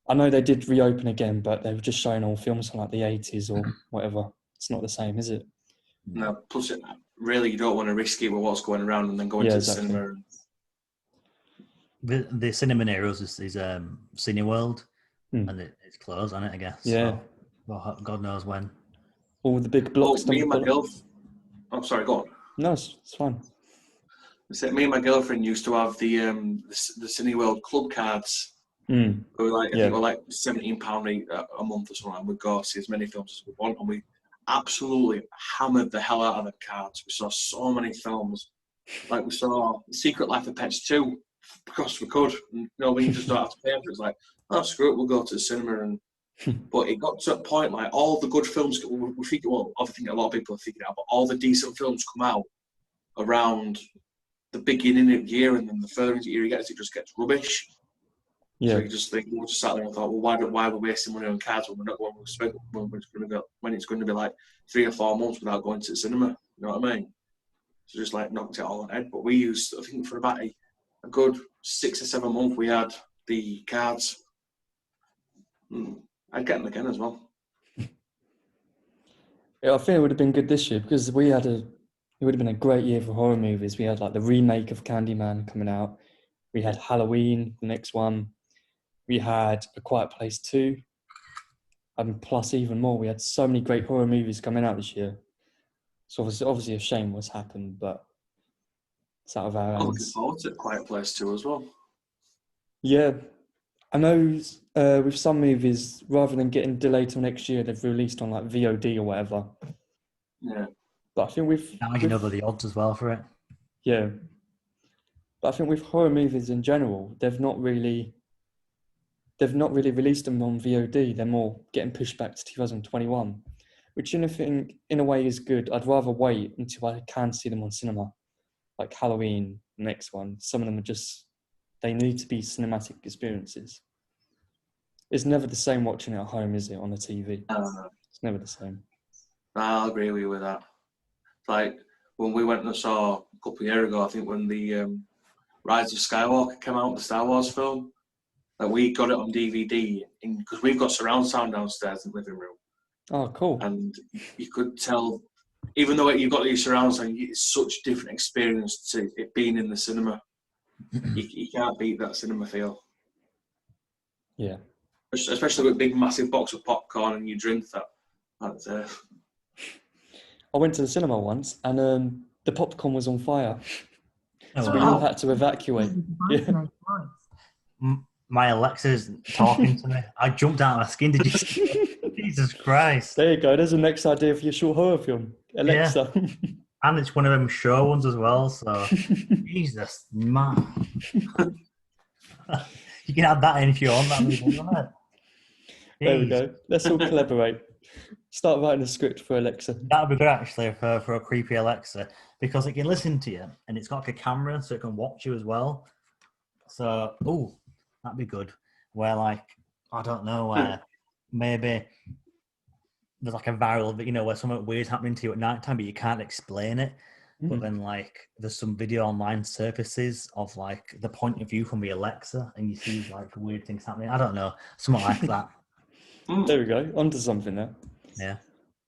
I know they did reopen again, but they were just showing all films from like the 80s or whatever. It's not the same, is it? No, plus really you don't want to risk it with what's going around and then go into the cinema. The cinema near us is Cineworld, and it's closed on it, I guess. Yeah. So, well, God knows when. All the big blocks. Me and my girlfriend. Oh, sorry, go on. No, it's fine. Me and my girlfriend used to have the Cineworld club cards. We were like, I think we were like £17 a month or something. And we'd go see as many films as we want, and we absolutely hammered the hell out of the cards. We saw so many films. Like we saw Secret Life of Pets 2 because we could. And, we just don't have to pay for it. It's like, oh, screw it, we'll go to the cinema. And but it got to a point like all the good films. We figured, I think a lot of people have figured out, but all the decent films come out around the beginning of the year, and then the further into the year it just gets rubbish. Yeah. So you just think, we just sat there and thought, well, why are we wasting money on cards when we're not going to spend when it's going to be like 3 or 4 months without going to the cinema? You know what I mean? So just like knocked it all on head. But we used, I think, for about a good 6 or 7 months, we had the cards. I'd get them again as well. Yeah, I think it would have been good this year because it would have been a great year for horror movies. We had like the remake of Candyman coming out. We had Halloween, the next one. We had A Quiet Place 2. And plus even more, we had so many great horror movies coming out this year. So obviously a shame what's happened, but it's out of our hands. I'm looking forward to A Quiet Place 2 as well. Yeah. I know with some movies, rather than getting delayed till next year, they've released on like VOD or whatever. Yeah. But I think now you know the odds as well for it. Yeah. But I think with horror movies in general, they've not really released them on VOD. They're more getting pushed back to 2021, which in a way is good. I'd rather wait until I can see them on cinema, like Halloween, the next one. Some of them are they need to be cinematic experiences. It's never the same watching it at home, is it, on the TV? It's never the same. I'll agree with you with that. Like when we went and saw a couple of years ago, I think when the Rise of Skywalker came out, the Star Wars film, like we got it on DVD because we've got surround sound downstairs in the living room. Oh, cool. And you could tell, even though you've got these surround sound, it's such a different experience to it being in the cinema. You can't beat that cinema feel. Yeah. Especially with a big, massive box of popcorn and you drink that. I went to the cinema once and the popcorn was on fire. Oh, so we all had to evacuate. Yeah. My Alexa's talking to me. I jumped out of my skin. Did you see? Jesus Christ. There you go. There's the next idea for your short horror film. Alexa. Yeah. And it's one of them show ones as well. So, Jesus, man. You can add that in if you want. That movie, right? There we go. Let's all collaborate. Start writing a script for Alexa. That would be good actually for a creepy Alexa, because it can listen to you and it's got like a camera so it can watch you as well. So, that'd be good. Where like, I don't know, maybe there's like a viral, where something weird's happening to you at night time, but you can't explain it. But then like there's some video online surfaces of like the point of view from the Alexa and you see like weird things happening. I don't know, something like that. There we go, onto something there. Yeah.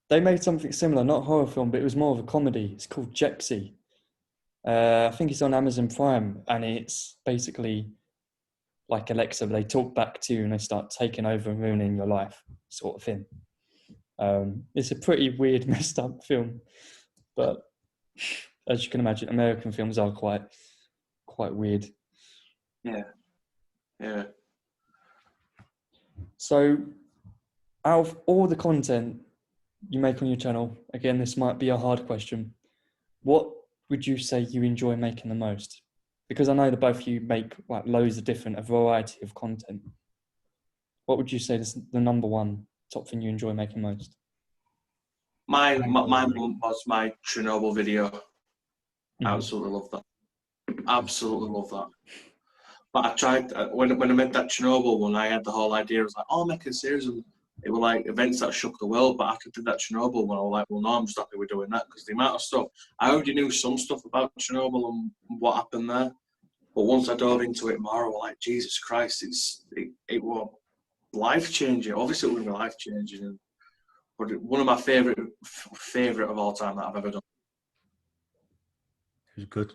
They made something similar, not a horror film, but it was more of a comedy. It's called Jexy. I think it's on Amazon Prime, and it's basically like Alexa, but they talk back to you and they start taking over and ruining your life, sort of thing. It's a pretty weird, messed up film, but as you can imagine, American films are quite weird. Yeah. So, out of all the content you make on your channel, again, this might be a hard question. What would you say you enjoy making the most? Because I know that both of you make like loads of a variety of content. What would you say is the number one top thing you enjoy making most? Mine was my Chernobyl video. I absolutely love that. Absolutely love that. But I tried, when I made that Chernobyl one, I had the whole idea. I was like, I'll make a series of it were like events that shook the world. But after I did that Chernobyl one, I was like, well, no, I'm just happy with doing that, because the amount of stuff, I already knew some stuff about Chernobyl and what happened there. But once I dove into it more, I was like, Jesus Christ, it was life-changing. Obviously, it was life-changing. But one of my favourite of all time that I've ever done. It was good.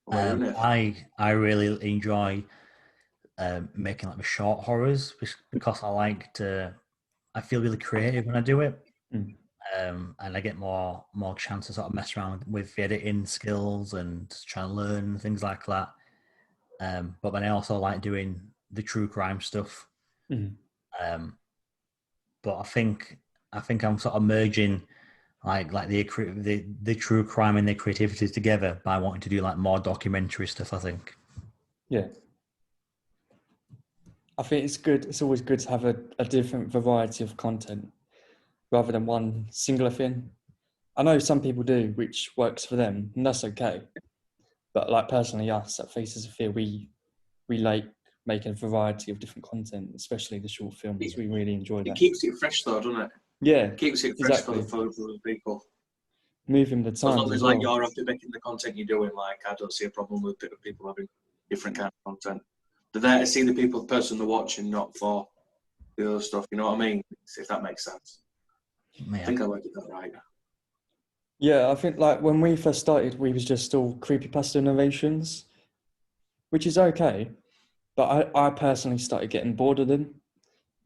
Well, I really enjoy making like the short horrors, because I feel really creative when I do it. And I get more chance to sort of mess around with the editing skills and try and learn things like that. But then I also like doing the true crime stuff. But I think I'm sort of merging like the true crime and the creativity together by wanting to do like more documentary stuff, I think. Yeah. I think it's good. It's always good to have a different variety of content rather than one singular thing. I know some people do, which works for them, and that's okay. But like personally, us at Faces of Fear, we like making a variety of different content, especially the short films. We really enjoy that. It keeps it fresh though, doesn't it? Yeah. It keeps it fresh exactly. for the people. Moving the time. As long as like you're happy making the content you're doing, like I don't see a problem with people having different kind of content. They're there to see the person they're watching, not for the other stuff. You know what I mean? If that makes sense. Yeah. I think I worded that right. Yeah, I think like when we first started, we was just all creepypasta innovations, which is okay. But I personally started getting bored of them.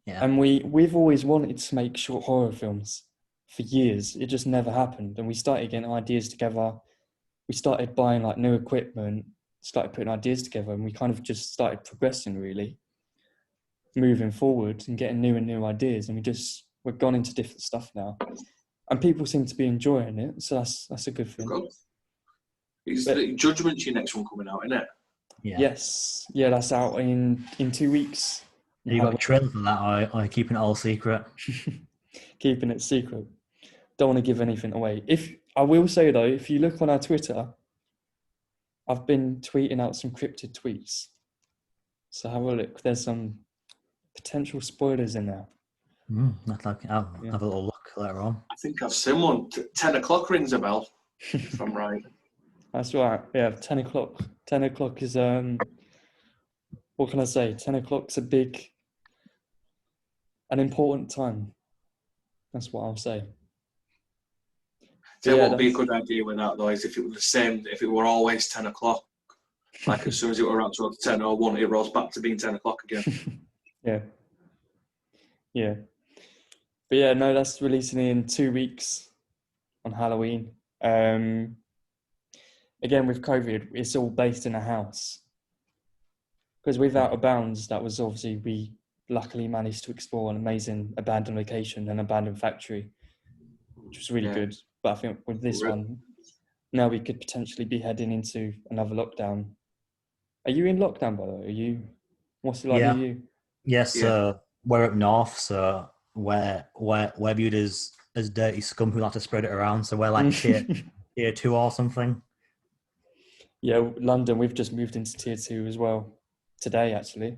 Yeah. And we've always wanted to make short horror films for years. It just never happened. And we started getting ideas together. We started buying like new equipment, started putting ideas together, and we kind of just started progressing, really, moving forward and getting new and new ideas. And we've gone into different stuff now. And people seem to be enjoying it. So that's a good thing. Good. Judgment's your next one coming out, isn't it? Yeah. Yes. Yeah, that's out in 2 weeks. Have you got a trailer for that, or are you keeping it all secret? Keeping it secret. Don't want to give anything away. I will say though, if you look on our Twitter, I've been tweeting out some cryptid tweets. So have a look. There's some potential spoilers in there. I'll have a little look later on. I think I've seen one. 10 o'clock rings a bell, if I'm right. That's right. Yeah, 10 o'clock. 10 o'clock is, what can I say? 10 o'clock's an important time. That's what I'll say. What would be a good idea with that though is if it was the same, if it were always 10 o'clock, like as soon as it were around 10 or 1, it rolls back to being 10 o'clock again. Yeah. But yeah, no, that's releasing in 2 weeks on Halloween. Again, with COVID, it's all based in a house. Because with Out of Bounds, that was obviously, we luckily managed to explore an amazing abandoned location, an abandoned factory, which was really good. But I think with this one, now we could potentially be heading into another lockdown. Are you in lockdown, by the way? What's it like for you? Yes, we're up north, so we're viewed as dirty scum who like to spread it around. So we're like tier 2 or something. Yeah, London, we've just moved into tier 2 as well today, actually.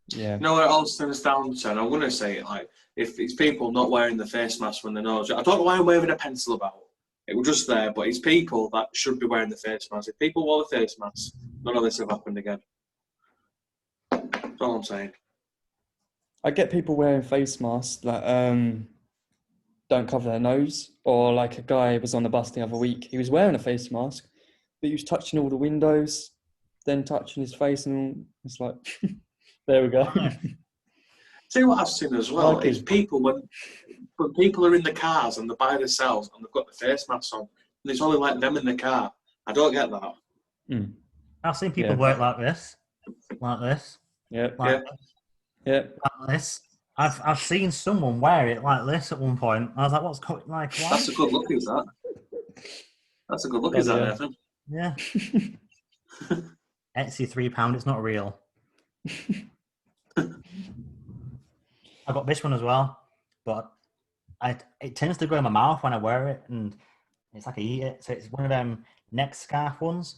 Yeah. You know what it all stems down to, and I'm going to say it, like, if it's people not wearing the face mask when they know, I don't know why I'm waving a pencil about. It was just there, but it's people that should be wearing the face mask. If people wore the face mask, none of this have happened again. That's all I'm saying. I get people wearing face masks that don't cover their nose, or like a guy was on the bus the other week. He was wearing a face mask, but he was touching all the windows, then touching his face, and it's like, there we go. See what I've seen as well Like is people when people are in the cars and they're by themselves and they've got the face masks on, and it's only like them in the car. I don't get that. Mm. I've seen people wear it like this, Yep. like Yep. this. I've seen someone wear it like this at one point. I was like, what's going like? Why? That's a good look, is that? That's a good look, is that, Nathan? Yeah. Etsy £3. It's not real. I got this one as well, but it tends to go in my mouth when I wear it, and it's like I eat it. So it's one of them neck scarf ones,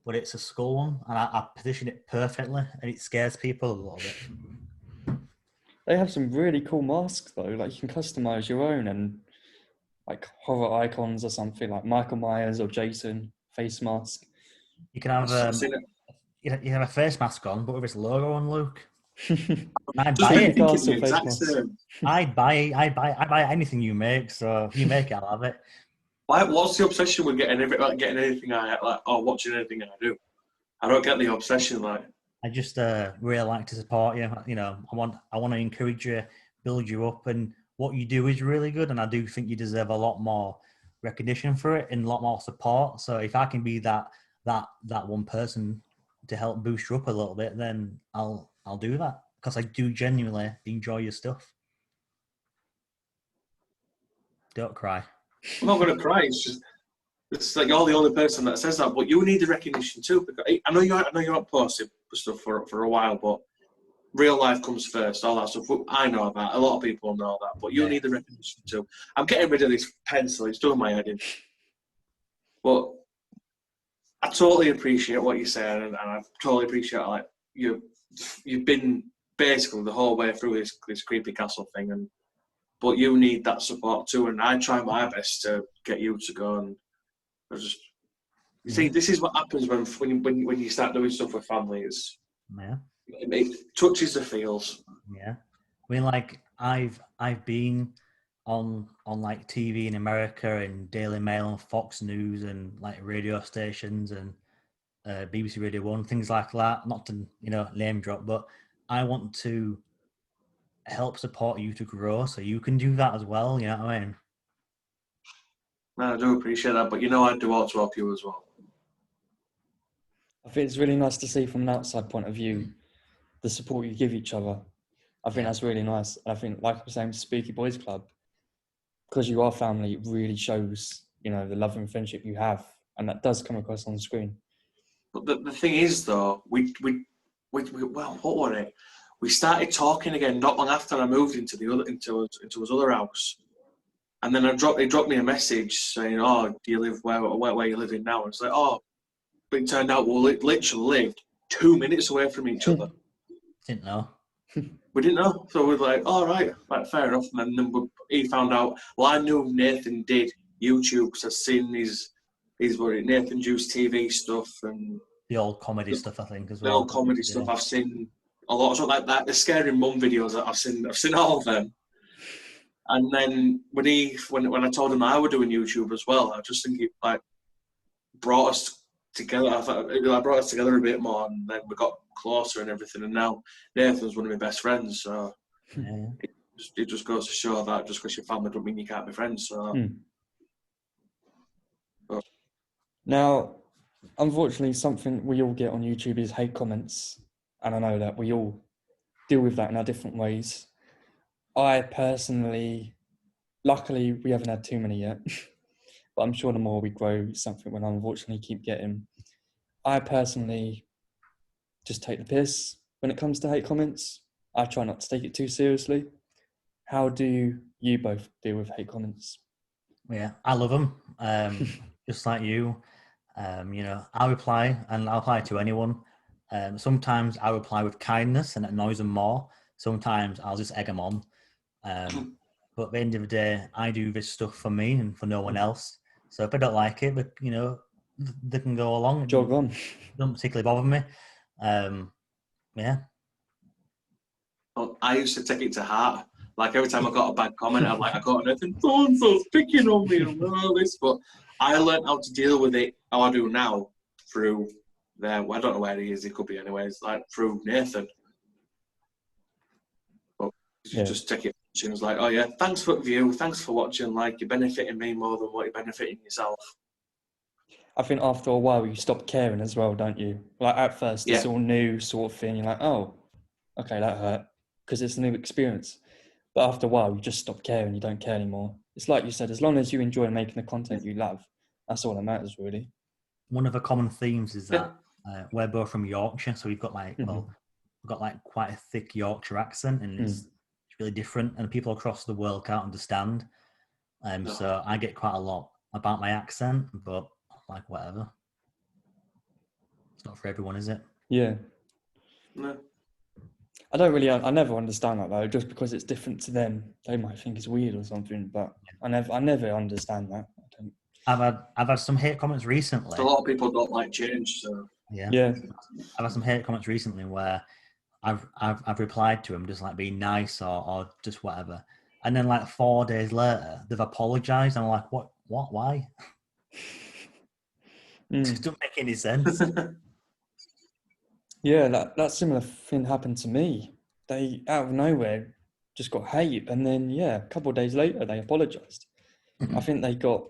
but it's a skull one, and I position it perfectly, and it scares people a little bit. They have some really cool masks though. Like you can customize your own, and like horror icons or something, like Michael Myers or Jason face mask. You can have you have a face mask on, but with its logo on, Luke. I'd buy it. I'd buy anything you make. So if you make it, I'll have it. What's the obsession with getting anything I like or watching anything I do? I don't get the obsession. Like, I just really like to support you. You know, I want to encourage you, build you up, and what you do is really good. And I do think you deserve a lot more recognition for it and a lot more support. So if I can be that one person to help boost you up a little bit, then I'll do that, because I do genuinely enjoy your stuff. Don't cry. I'm not going to cry. It's like you're the only person that says that, but you need the recognition too. Because I know you're not posting stuff for a while, but real life comes first. All that stuff. I know that. A lot of people know that, but you need the recognition too. I'm getting rid of this pencil. It's doing my head in. But I totally appreciate what you're saying, and I totally appreciate like you've been basically the whole way through this creepy castle thing, but you need that support too. And I try my best to get you to go. And you see, this is what happens when you start doing stuff with family. It touches the feels. Yeah, I mean, like I've been on like TV in America and Daily Mail and Fox News and like radio stations and BBC Radio 1, things like that. Not to name drop, but I want to help support you to grow so you can do that as well. You know what I mean? I do appreciate that, but I do want to help you as well. I think it's really nice to see from an outside point of view the support you give each other. I think that's really nice. I think, like I was saying, Spooky Boys Club, because you are family, it really shows, the love and friendship you have, and that does come across on the screen. But the thing is, though, we well, what were it? We started talking again not long after I moved into his other house, and then he dropped me a message saying, "Oh, do you live where you living now?" And it's like, "Oh," but it turned out we literally lived 2 minutes away from each other. Didn't know. We didn't know, so we were like, "All right, fair enough." And then he found out. Well, I knew Nathan did YouTube because I've seen his Nathan Juice TV stuff and the old comedy stuff. I think as well. The old comedy stuff. I've seen a lot of stuff like that. The Scary Mum videos that I've seen all of them. And then when I told him I were doing YouTube as well, I just think it like brought us together. I thought it brought us together a bit more, and then we got closer and everything. And now Nathan's one of my best friends. So it just goes to show that just because you're family don't mean you can't be friends. So. Now, unfortunately, something we all get on YouTube is hate comments, and I know that we all deal with that in our different ways. I personally, luckily, we haven't had too many yet, but I'm sure the more we grow, it's something we'll unfortunately keep getting. I personally just take the piss when it comes to hate comments. I try not to take it too seriously. How do you both deal with hate comments? Yeah, I love them. Just like you. You know, I reply, and I'll reply to anyone. Sometimes I reply with kindness and it annoys them more. Sometimes I'll just egg them on. But at the end of the day, I do this stuff for me and for no one else. So if I don't like it, but you know, they can go along. Jog on. Don't particularly bother me. Yeah. Well, I used to take it to heart. Like every time I got a bad comment, I'm like, I got nothing. So-and-so's picking on me and all this. But I learned how to deal with it, how I do now, through I don't know where he is, he could be anyways, like through Nathan. But you just take it, and it was like, oh yeah, thanks for the view, thanks for watching, like you're benefiting me more than what you're benefiting yourself. I think after a while you stop caring as well, don't you? Like at first it's all new sort of thing. You're like, oh, okay, that hurt because it's a new experience. But after a while you just stop caring. You don't care anymore. It's like you said, as long as you enjoy making the content you love, that's all that matters really. One of the common themes is that we're both from Yorkshire, so we've got like we've got like quite a thick Yorkshire accent, and it's really different, and people across the world can't understand. So I get quite a lot about my accent, but like whatever. It's not for everyone, is it? Yeah. No. I never understand that though. Just because it's different to them, they might think it's weird or something. But I never understand that. I've had some hate comments recently. A lot of people don't like change, so yeah. I've had some hate comments recently where I've replied to them just like being nice or just whatever, and then like 4 days later they've apologized. And I'm like, what, why? It doesn't make any sense. Yeah, that similar thing happened to me. They out of nowhere just got hate, and then a couple of days later they apologized. I think they got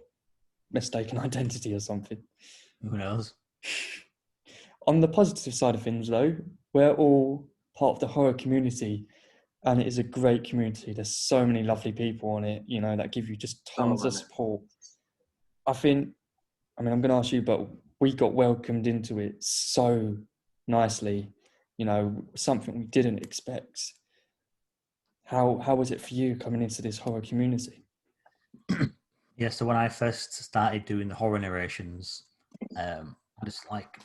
mistaken identity or something. Who knows? On the positive side of things though, we're all part of the horror community, and it is a great community. There's so many lovely people on it, you know, that give you just tons of support. I'm going to ask you, but we got welcomed into it so nicely, you know, something we didn't expect. How was it for you coming into this horror community? Yeah, so when I first started doing the horror narrations, I just like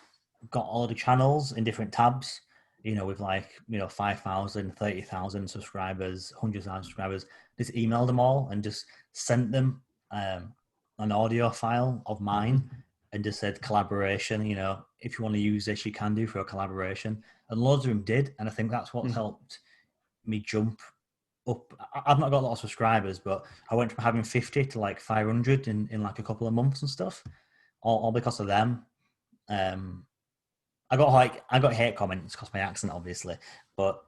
got all the channels in different tabs, you know, with like, you know, 5,000, 30,000 subscribers, 100,000 subscribers, just emailed them all and just sent them an audio file of mine and just said collaboration, you know, if you want to use this, you can do for a collaboration. And loads of them did. And I think that's what helped me jump up. I've not got a lot of subscribers, but I went from having 50 to like 500 in like a couple of months and stuff, all because of them. I got hate comments because my accent, obviously, but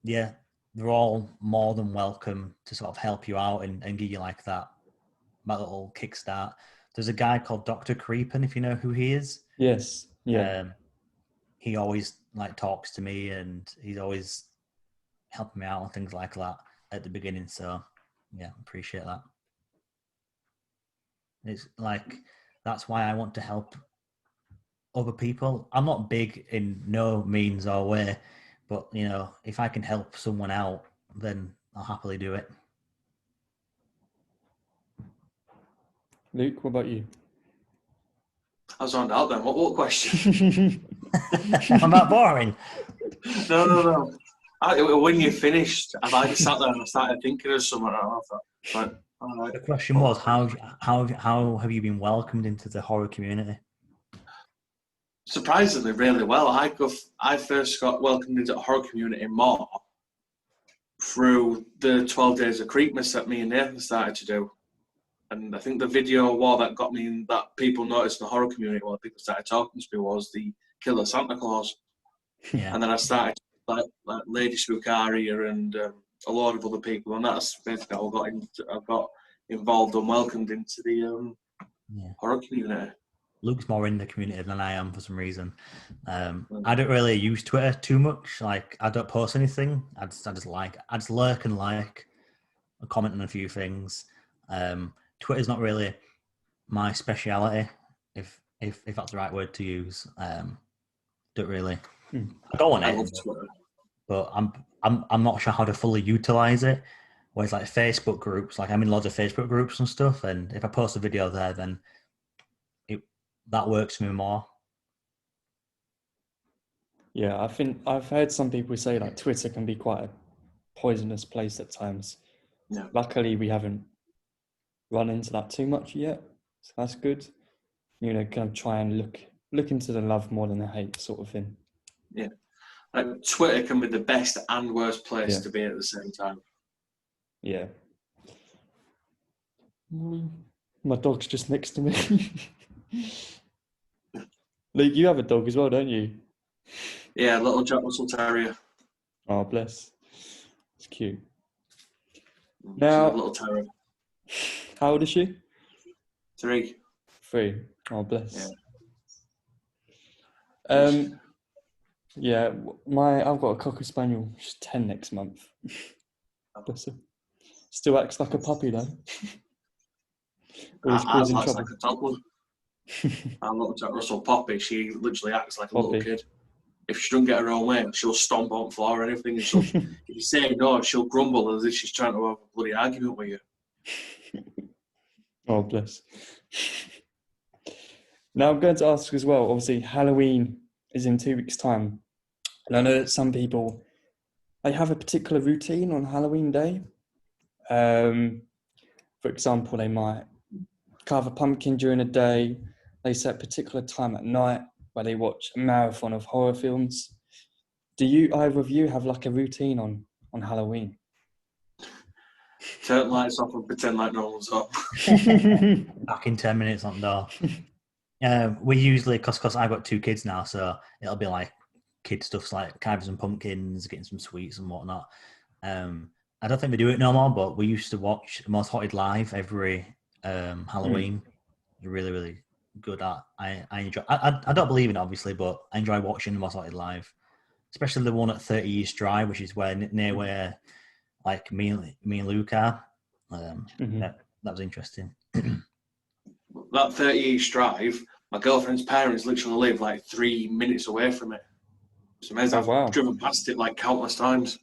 yeah, they're all more than welcome to sort of help you out and give you like that little kickstart. There's a guy called Dr. Creepin, if you know who he is. Yes. Yeah. He always like talks to me, and he's always helping me out and things like that at the beginning. So yeah, appreciate that. It's like, that's why I want to help other people. I'm not big in no means or way, but you know, if I can help someone out, then I'll happily do it. Luke, what about you? I was on out then. What question? I'm not boring. No. When you finished, I just sat there and I started thinking of something. But the question was, how have you been welcomed into the horror community? Surprisingly, really well. I first got welcomed into the horror community more through the 12 Days of Creepmas that me and Nathan started to do. And I think the video war that got me, that people noticed in the horror community, while people started talking to me, was the Killer Santa Claus. Yeah. And then I started like Lady Spookaria and a lot of other people, and that's basically how I got involved and welcomed into the horror community. Luke's more in the community than I am for some reason. I don't really use Twitter too much. Like, I don't post anything. I just lurk and like, I comment on a few things. Twitter's not really my speciality, if that's the right word to use. Don't really. I go on it. Love Twitter. but I'm not sure how to fully utilize it. Whereas like Facebook groups, like I'm in loads of Facebook groups and stuff, and if I post a video there, then that works for me more. Yeah, I think I've heard some people say like Twitter can be quite a poisonous place at times. Yeah. Luckily, we haven't run into that too much yet, so that's good. You know, kind of try and look into the love more than the hate sort of thing. Yeah. Like Twitter can be the best and worst place Yeah. to be at the same time. Yeah. My dog's just next to me. Luke, you have a dog as well, don't you? Yeah, little Jack Russell Terrier. Oh, bless. It's cute. She's Now, a little terrier. how old is she? 3. 3. Oh, bless. Yeah. Yeah, I've got a cocker spaniel. She's 10 next month. Bless her. Still acts like a puppy though. Always causing Acts trouble. like a toddler. Our little Jack Russell Poppy, she literally acts like a little kid. If she doesn't get her own way, she'll stomp on the floor or anything. And if you say no, she'll grumble as if she's trying to have a bloody argument with you. Oh, bless. Now I'm going to ask as well, obviously Halloween is in 2 weeks' time. And I know that some people, they have a particular routine on Halloween day. For example, they might carve a pumpkin during the day. They set a particular time at night where they watch a marathon of horror films. Do either of you have like a routine on Halloween? Turn lights off and pretend like no one's up. Back in 10 minutes on the door. We usually, because I've got 2 kids now, so it'll be like kid stuff like carving some pumpkins, getting some sweets and whatnot. I don't think we do it no more, but we used to watch Most Haunted Live every Halloween. Really, really good at. I enjoy. I don't believe in it obviously, but I enjoy watching Most Haunted Live, especially the one at 30 East Drive, which is near where like me and Luke are. That was interesting. That 30 East Drive, my girlfriend's parents literally live like 3 minutes away from it. It's amazing. Oh, wow. I've driven past it like countless times.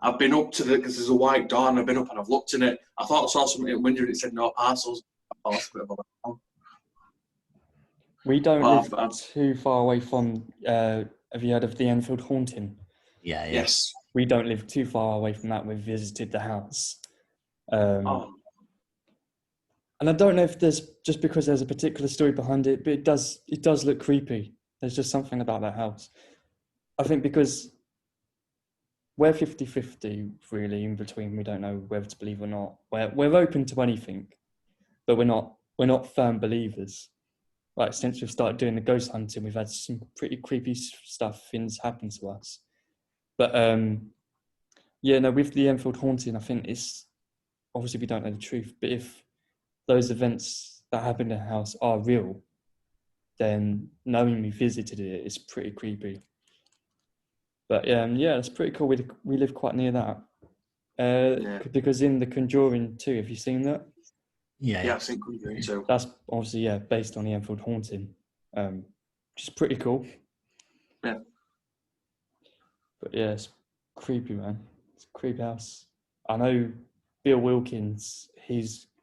I've been up to the, because there's a white door, and I've been up and I've looked in it. I thought I saw something in the window and it said no parcels. Oh, that's a bit of a We don't live too far away from, have you heard of the Enfield Haunting? Yeah. Yes. We don't live too far away from that. We've visited the house. And I don't know if there's, just because there's a particular story behind it, but it does look creepy. There's just something about that house. I think because we're 50-50 really in between. We don't know whether to believe or not. We're open to anything, but we're not firm believers. Like since we've started doing the ghost hunting, we've had some pretty creepy things happen to us. But with the Enfield Haunting, I think it's obviously we don't know the truth, but if those events that happen in the house are real, then knowing we visited it is pretty creepy. But it's pretty cool. We live quite near that. Because in The Conjuring 2, have you seen that? Yeah, I've seen Conjuring 2. That's obviously based on the Enfield Haunting, which is pretty cool. Yeah. But yeah, it's creepy, man. It's a creepy house. I know Bill Wilkins.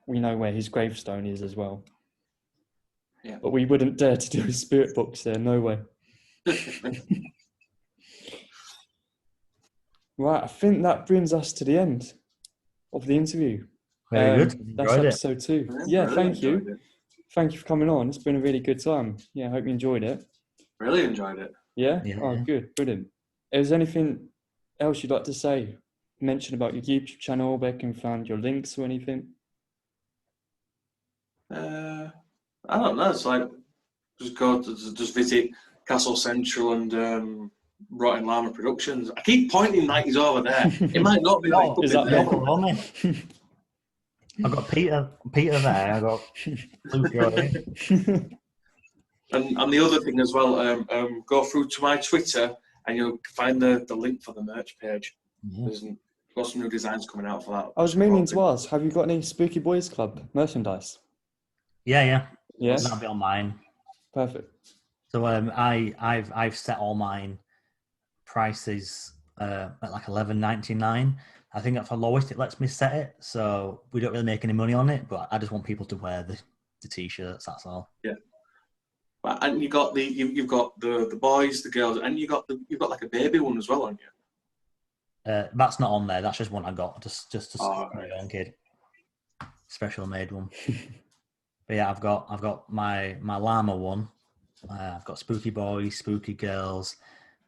We know where his gravestone is as well. Yeah. But we wouldn't dare to do a spirit box there. No way. Right, I think that brings us to the end of the interview. Very good. That's episode 2. Yeah, really thank you. Thank you for coming on. It's been a really good time. Yeah, I hope you enjoyed it. Really enjoyed it. Yeah? Oh, good. Brilliant. Is there anything else you'd like to say? Mention about your YouTube channel, where can you find your links or anything? I don't know. It's like just visit Castle Central and RottingLlamaProductions. I keep pointing like he's over there. It might not be like Is that there. I've got Peter there. I've got Luke here. And the other thing as well, go through to my Twitter and you'll find the link for the merch page. There's got some new designs coming out for that. I was meaning to ask, have you got any Spooky Boys Club merchandise? Yeah. Yes. That'll be on mine. Perfect. So I've set all mine prices at like $11.99. I think that's the lowest it lets me set it. So we don't really make any money on it, but I just want people to wear the t-shirts. That's all. Yeah. And you got you've got the boys, the girls, and you've got like a baby one as well, haven't you? That's not on there. That's just one I got just to Right. my own kid. Special made one. But yeah, I've got my llama one. I've got spooky boys, spooky girls.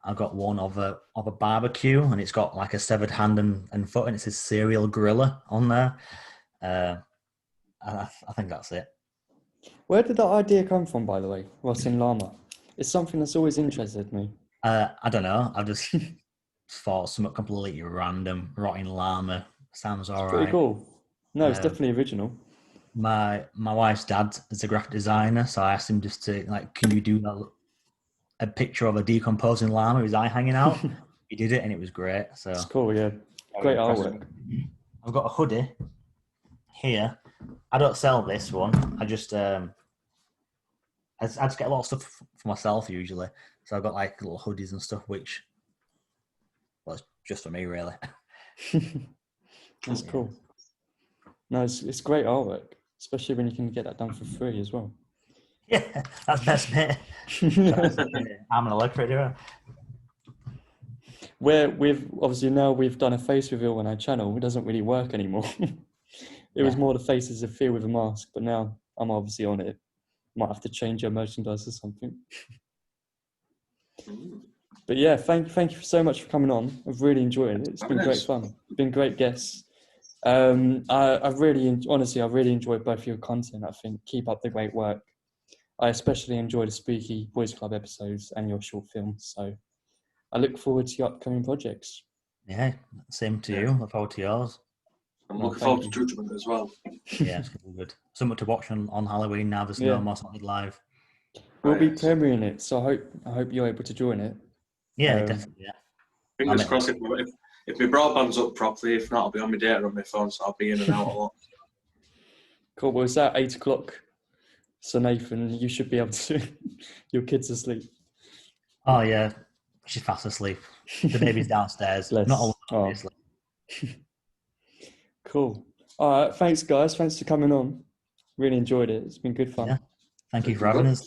I've got one of a barbecue, and it's got like a severed hand and foot, and it says serial gorilla on there. I think that's it. Where did that idea come from, by the way? Rotting Llama. It's something that's always interested me. I don't know. I just thought something completely random. Rotting llama sounds all right. Pretty cool. No, it's definitely original. My wife's dad is a graphic designer, so I asked him just to like, can you do a picture of a decomposing llama with his eye hanging out? He did it, and it was great. So it's cool, yeah. Great artwork. I've got a hoodie here. I don't sell this one. I just I just get a lot of stuff for myself usually. So I've got like little hoodies and stuff, which it's just for me really. That's cool. No, it's great artwork, especially when you can get that done for free as well. Yeah, that's best bit. I'm gonna look for it. Where we've done a face reveal on our channel, it doesn't really work anymore. It was more the faces of fear with a mask, but now I'm obviously on it. Might have to change your merchandise or something. But yeah, thank you so much for coming on. I've really enjoyed it. It's been great fun. Been great guests. I really enjoyed both your content. I think keep up the great work. I especially enjoy the Spooky Boys Club episodes and your short films. So I look forward to your upcoming projects. Yeah, same to you. Look forward to yours. I'm looking forward to Judgment as well. Yeah, it's gonna be good. Something to watch on Halloween now. There's no more Solid Live. We'll be premiering it, so I hope you're able to join it. Yeah, definitely. Yeah. Fingers crossed. If my broadband's up properly, if not, I'll be on my data on my phone, so I'll be in and out a lot. Cool. Well, it's at 8 o'clock. So Nathan, you should be able to. Your kid's asleep. Oh yeah, she's fast asleep. The baby's downstairs. Not alone, obviously. Cool. All right. Thanks, guys. Thanks for coming on. Really enjoyed it. It's been good fun. Yeah. Thank you for having us.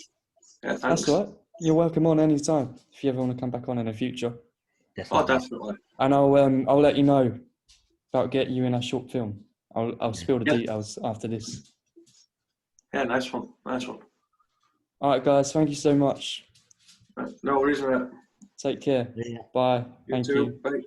Yeah, thanks. That's all right. You're welcome on anytime if you ever want to come back on in the future. Definitely. Oh, definitely. And I'll let you know about getting you in a short film. I'll spill the details after this. Yeah, nice one. Nice one. All right, guys. Thank you so much. No worries, mate. Take care. Yeah. Bye. You too. Bye.